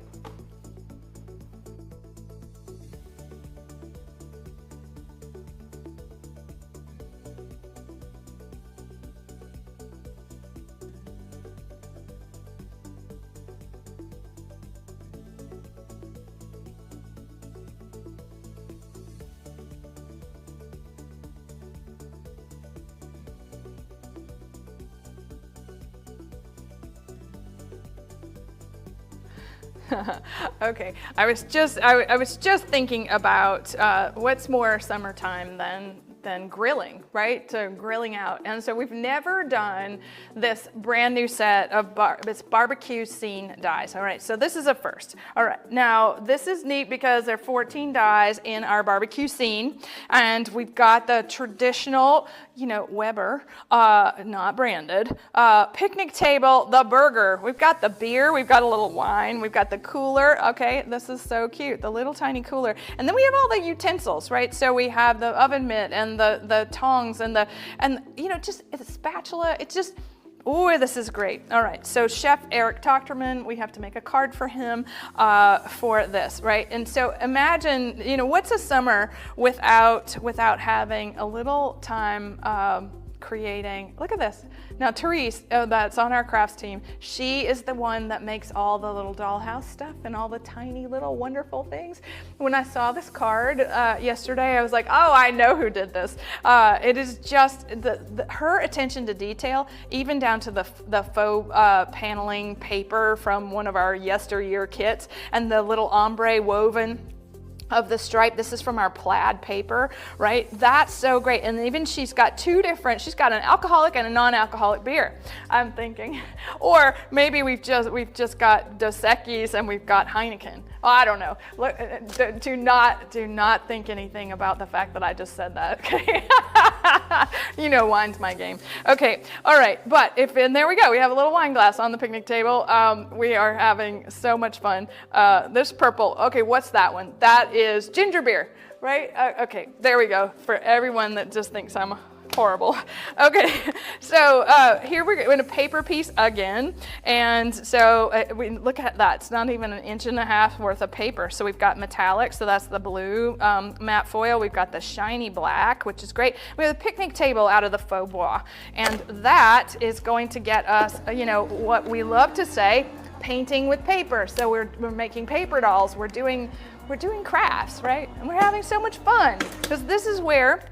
Okay, I was just thinking about what's more summertime than grilling, right? So grilling out. And so we've never done this brand new set of this barbecue scene dies. All right, so this is a first. All right, now this is neat because there are 14 dies in our barbecue scene, and we've got the traditional, you know, Weber, not branded, picnic table, the burger. We've got the beer, we've got a little wine, we've got the cooler. Okay, this is so cute, the little tiny cooler. And then we have all the utensils, right? So we have the oven mitt and the tongs and you know, just the spatula. It's just, oh, this is great. All right, so Chef Eric Tochterman, we have to make a card for him for this, right? And so imagine, you know, what's a summer without having a little time creating, look at this. Now Therese, that's on our crafts team, she is the one that makes all the little dollhouse stuff and all the tiny little wonderful things. When I saw this card yesterday, I was like, oh, I know who did this. It is just her attention to detail, even down to the faux paneling paper from one of our yesteryear kits and the little ombre woven. of the stripe. This is from our plaid paper, right? That's so great. And even she's got two different, she's got an alcoholic and a non-alcoholic beer, I'm thinking. Or maybe we've just got Dos Equis and we've got Heineken. Oh, I don't know. Look, do not think anything about the fact that I just said that, okay? You know, wine's my game. Okay, all right, and there we go. We have a little wine glass on the picnic table. We are having so much fun. This purple, okay, what's that one? That is ginger beer, right? Okay, there we go, for everyone that just thinks I'm horrible. Okay, so here we're in a paper piece again, and so we look at that. It's not even 1.5 inches worth of paper. So we've got metallic, so that's the blue matte foil. We've got the shiny black, which is great. We have a picnic table out of the faux bois, and that is going to get us, you know, what we love to say, painting with paper. So we're making paper dolls. We're doing crafts, right? And we're having so much fun, because this is where,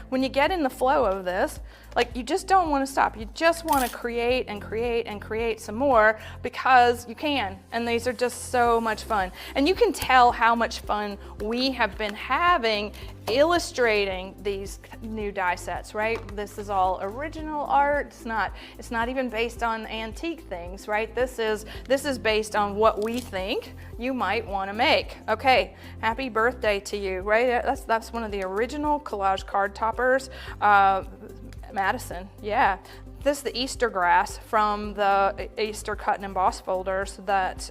when you get in the flow of this, like, you just don't want to stop. You just want to create and create and create some more, because you can. And these are just so much fun. And you can tell how much fun we have been having illustrating these new die sets, right? This is all original art. It's not even based on antique things, right? This is based on what we think you might want to make. Okay, happy birthday to you, right? That's one of the original collage card toppers. Madison, yeah. This is the Easter grass from the Easter cut and emboss folders that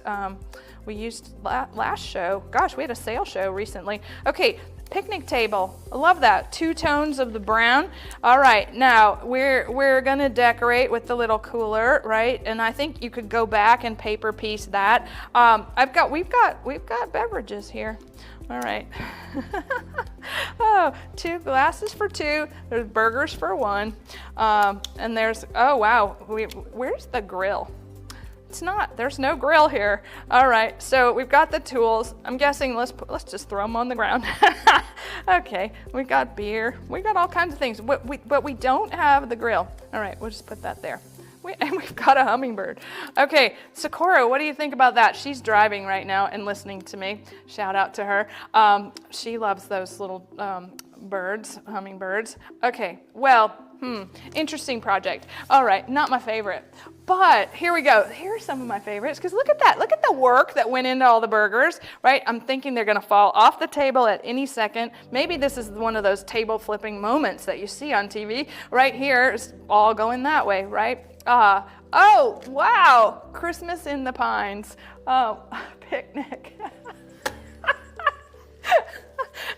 we used last show. Gosh, we had a sale show recently. Okay, picnic table. I love that. 2 tones of the brown. All right, now we're gonna decorate with the little cooler, right? And I think you could go back and paper piece that. We've got beverages here. All right. Oh, 2 glasses for 2. There's burgers for 1. And there's, oh wow, where's the grill? There's no grill here. All right, so we've got the tools. I'm guessing let's just throw them on the ground. Okay, we've got beer. We got all kinds of things, but we don't have the grill. All right, we'll just put that there. And we've got a hummingbird. Okay, Sakura, what do you think about that? She's driving right now and listening to me. Shout out to her. She loves those little birds, hummingbirds. Okay, well, interesting project. All right, not my favorite. But here we go. Here are some of my favorites, because look at that. Look at the work that went into all the burgers, right? I'm thinking they're going to fall off the table at any second. Maybe this is one of those table flipping moments that you see on TV. Right here, it's all going that way, right? Oh, wow. Christmas in the Pines. Oh, picnic.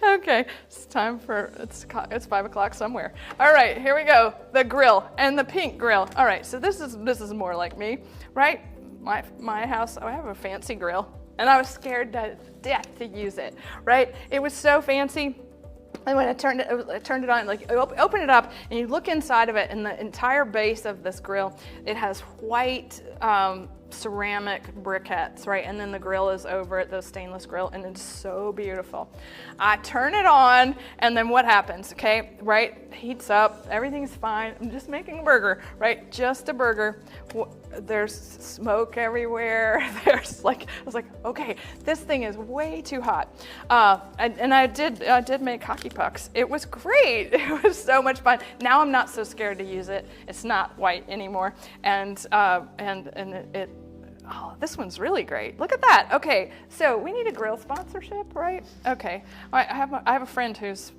Okay, it's 5 o'clock somewhere. All right, here we go. The grill and the pink grill. All right, so this is more like me, right? My house, I have a fancy grill, and I was scared to death to use it, right? It was so fancy. And when I turned it on, like open it up, and you look inside of it, and the entire base of this grill, it has white ceramic briquettes, right? And then the grill is over it, the stainless grill, and it's so beautiful. I turn it on, and then what happens? Okay, right? Heats up, everything's fine. I'm just making a burger, right? Just a burger. There's smoke everywhere. I was like, okay, this thing is way too hot. And I did make hockey pucks. It was great. It was so much fun. Now I'm not so scared to use it. It's not white anymore, and oh, this one's really great. Look at that. Okay, so we need a grill sponsorship, right? Okay. All right, I have a friend whose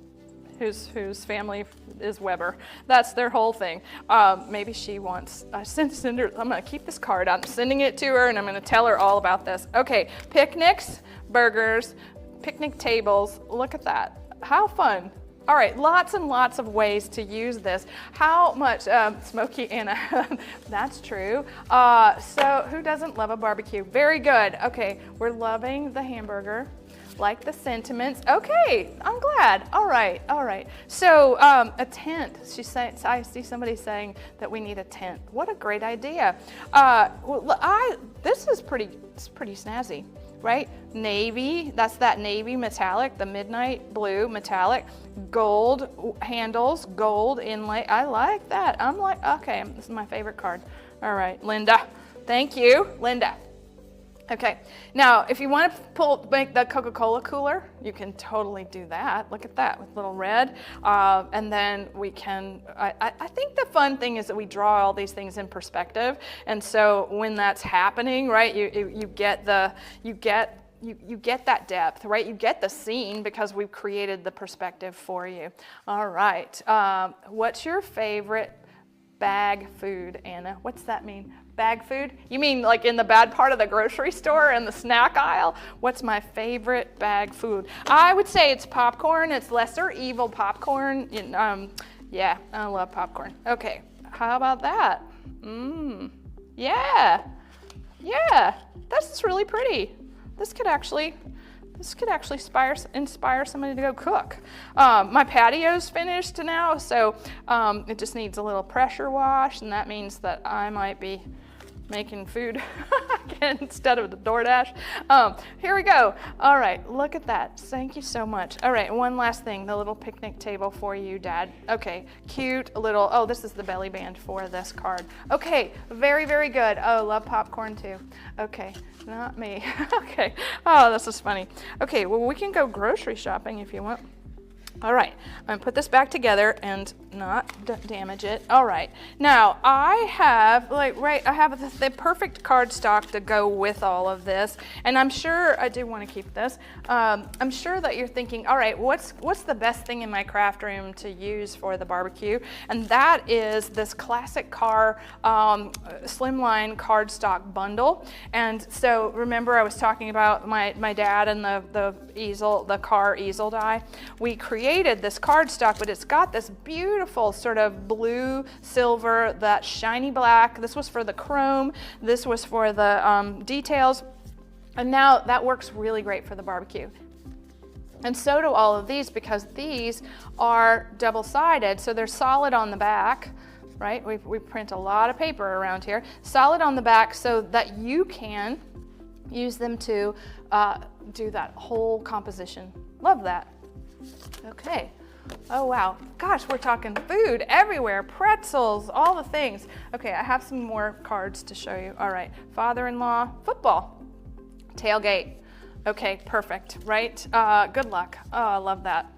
family is Weber. That's their whole thing. Maybe she wants, send her, I'm gonna keep this card. I'm sending it to her, and I'm gonna tell her all about this. Okay, picnics, burgers, picnic tables. Look at that. How fun. All right, lots and lots of ways to use this. How much, Smokey Anna, that's true. So who doesn't love a barbecue? Very good. Okay, we're loving the hamburger, like the sentiments. Okay, I'm glad. All right. So a tent, I see somebody saying that we need a tent. What a great idea. This is pretty snazzy. Right? Navy, that's that navy metallic, the midnight blue metallic, gold handles, gold inlay. I like that. I'm like, okay, this is my favorite card. All right, Linda. Thank you, Linda. Okay, now if you want to make the Coca-Cola cooler, you can totally do that. Look at that with little red. And then we can, I think the fun thing is that we draw all these things in perspective. And so when that's happening, right, you get that depth, right? You get the scene because we've created the perspective for you. All right, what's your favorite bag food, Anna? What's that mean? Bag food? You mean like in the bad part of the grocery store in the snack aisle? What's my favorite bag food? I would say it's popcorn. It's lesser evil popcorn. Yeah, I love popcorn. Okay, how about that? Yeah, this is really pretty. This could actually inspire somebody to go cook. My patio's finished now, so it just needs a little pressure wash, and that means that I might be making food again instead of the DoorDash. Here we go. All right, look at that. Thank you so much. All right, one last thing, the little picnic table for you, Dad. Okay, cute little, oh, this is the belly band for this card. Okay, very, very good. Oh, love popcorn too. Okay, not me. Okay, oh, this is funny. Okay, well, we can go grocery shopping if you want. All right, I'm gonna put this back together and not damage it. All right, now I have the perfect cardstock to go with all of this, and I'm sure I do want to keep this. I'm sure that you're thinking, all right, what's the best thing in my craft room to use for the barbecue? And that is this classic car slimline cardstock bundle. And so remember, I was talking about my dad and the car easel die. We created this cardstock, but it's got this beautiful sort of blue, silver, that shiny black. This was for the chrome. This was for the details. And now that works really great for the barbecue. And so do all of these, because these are double-sided, so they're solid on the back, right? We print a lot of paper around here. Solid on the back so that you can use them to do that whole composition. Love that. Okay. Oh, wow. Gosh, we're talking food everywhere. Pretzels, all the things. Okay, I have some more cards to show you. All right. Father-in-law, football, tailgate. Okay, perfect, right? Good luck. Oh, I love that.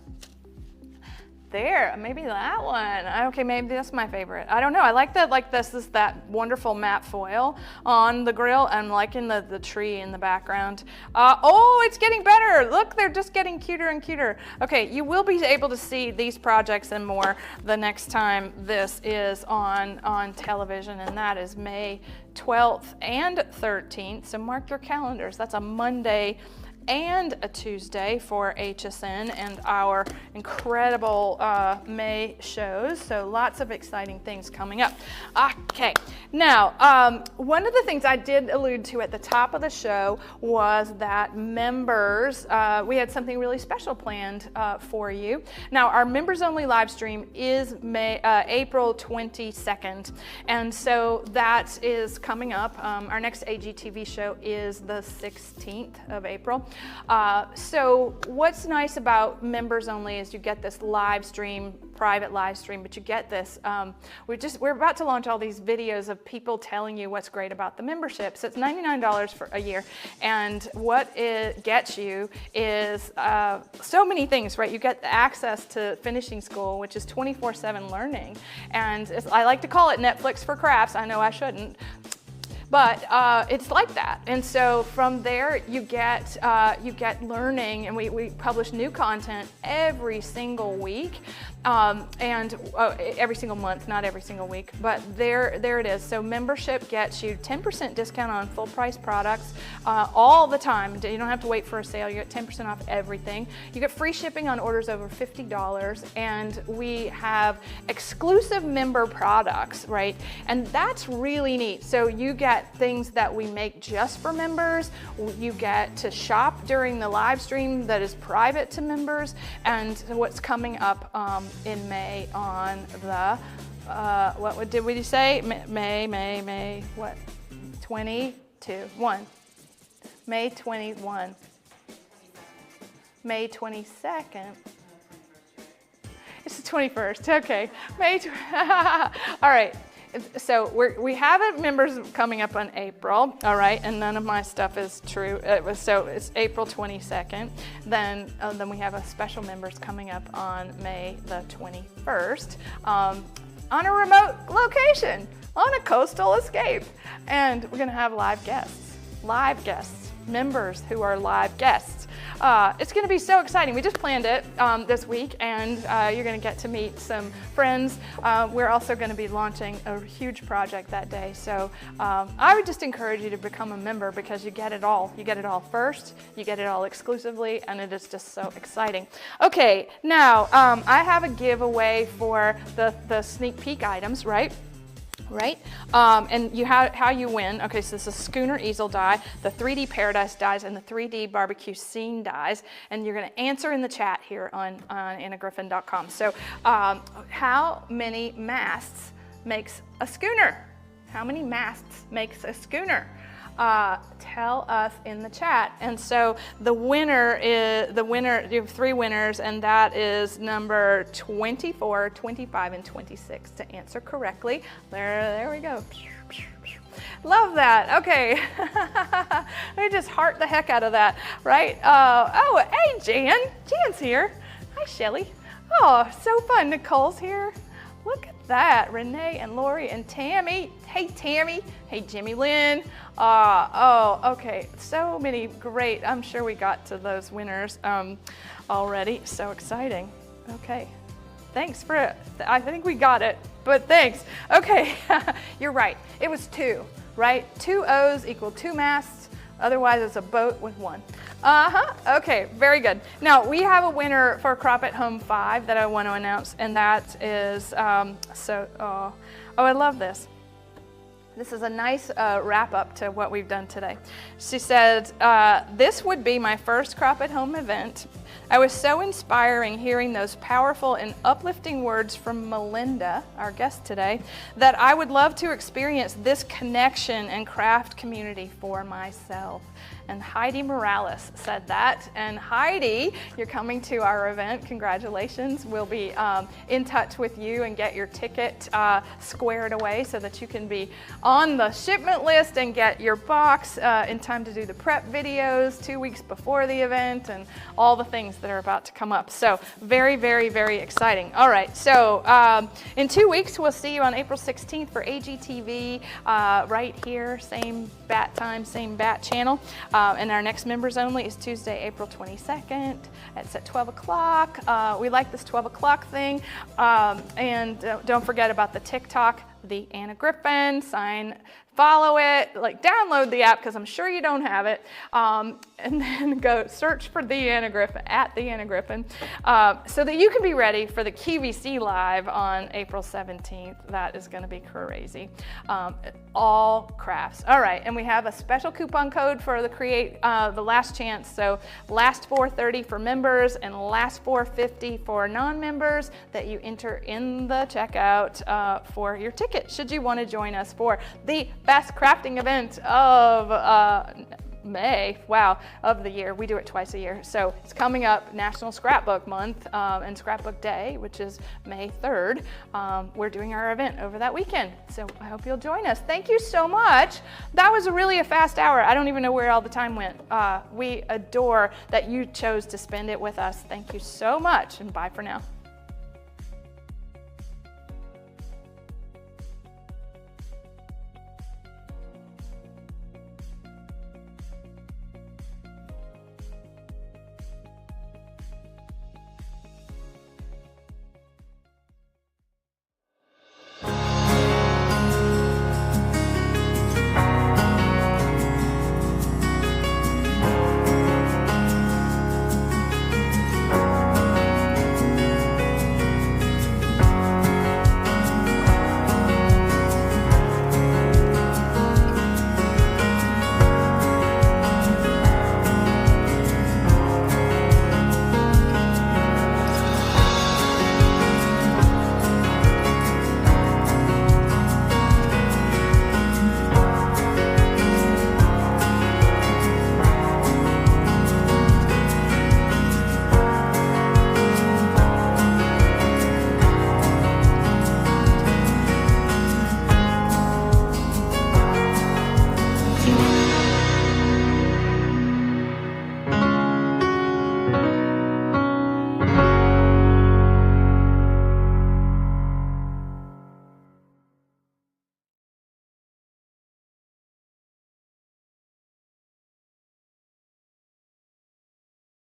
There, maybe that one. Okay, maybe that's my favorite. I don't know. I like that. Like this is that wonderful matte foil on the grill. I'm liking the tree in the background. Oh, it's getting better. Look, they're just getting cuter and cuter. Okay, you will be able to see these projects and more the next time this is on television, and that is May 12th and 13th. So mark your calendars. That's a Monday and a Tuesday for HSN and our incredible May shows. So lots of exciting things coming up. Okay, now one of the things I did allude to at the top of the show was that members, we had something really special planned for you. Now our members only live stream is April 22nd, and so that is coming up. Our next AGTV show is the 16th of April. So what's nice about members only is you get this live stream, private live stream, but you get this, we're about to launch all these videos of people telling you what's great about the membership. So it's $99 for a year, and what it gets you is so many things, right? You get access to finishing school, which is 24/7 learning, and I like to call it Netflix for crafts. I know I shouldn't, but it's like that. And so from there you get learning, and we publish new content every single week, and every single month, not every single week, but there it is. So membership gets you 10% discount on full price products all the time. You don't have to wait for a sale. You get 10% off everything. You get free shipping on orders over $50, and we have exclusive member products, right? And that's really neat. So you get things that we make just for members. You get to shop during the live stream that is private to members, and what's coming up in May on the what did we say? May what? 1. May 21. May 22nd. It's the 21st. Okay. All right. So we have members coming up on April, all right, and none of my stuff is true. So it's April 22nd. Then we have a special members coming up on May the 21st on a remote location, on a coastal escape. And we're gonna have live guests, members who are live guests. It's going to be so exciting. We just planned it this week, and you're going to get to meet some friends. We're also going to be launching a huge project that day. So I would just encourage you to become a member because you get it all. You get it all first, you get it all exclusively, and it is just so exciting. Okay, now I have a giveaway for the sneak peek items, right? And how you win. Okay, so this is Schooner easel die, the 3D Paradise dies, and the 3D barbecue scene dies. And you're going to answer in the chat here on annagriffin.com. So how many masts makes a schooner? How many masts makes a schooner? Tell us in the chat. And so the winner, you have 3 winners, and that is number 24, 25, and 26 to answer correctly. There we go. Love that. Okay. I just heart the heck out of that, right? Oh, hey, Jan. Jan's here. Hi, Shelly. Oh, so fun. Nicole's here. Look at that. Renee and Lori and Tammy. Hey, Tammy. Hey, Jimmy Lynn. Okay. So many great. I'm sure we got to those winners already. So exciting. Okay. Thanks for, I think we got it, but thanks. Okay. You're right. It was 2, right? 2 O's equal 2 masts. Otherwise, it's a boat with 1. Okay, very good. Now, we have a winner for Crop at Home 5 that I want to announce, and that is, I love this. This is a nice wrap up to what we've done today. She said, this would be my first Crop at Home event. I was so inspiring hearing those powerful and uplifting words from Melinda, our guest today, that I would love to experience this connection and craft community for myself. And Heidi Morales said that. And Heidi, you're coming to our event. Congratulations. We'll be in touch with you and get your ticket squared away so that you can be on the shipment list and get your box in time to do the prep videos 2 weeks before the event and all the things that are about to come up. So very, very, very exciting. All right. So in 2 weeks, we'll see you on April 16th for AGTV right here. Same bat time, same bat channel. And our next members only is Tuesday, April 22nd. It's at 12 o'clock. We like this 12 o'clock thing. And don't forget about the TikTok, the Anna Griffin, follow it, download the app because I'm sure you don't have it, and then go search for the Anna Griffin, at the Anna Griffin, so that you can be ready for the QVC Live on April 17th. That is going to be crazy. All crafts. All right, and we have a special coupon code for the last chance. So last $4.30 for members and last $4.50 for non-members that you enter in the checkout for your ticket. Should you want to join us for the best crafting event of May, of the year. We do it twice a year. So it's coming up, National Scrapbook Month and Scrapbook Day, which is May 3rd. We're doing our event over that weekend. So I hope you'll join us. Thank you so much. That was really a fast hour. I don't even know where all the time went. We adore that you chose to spend it with us. Thank you so much, and bye for now.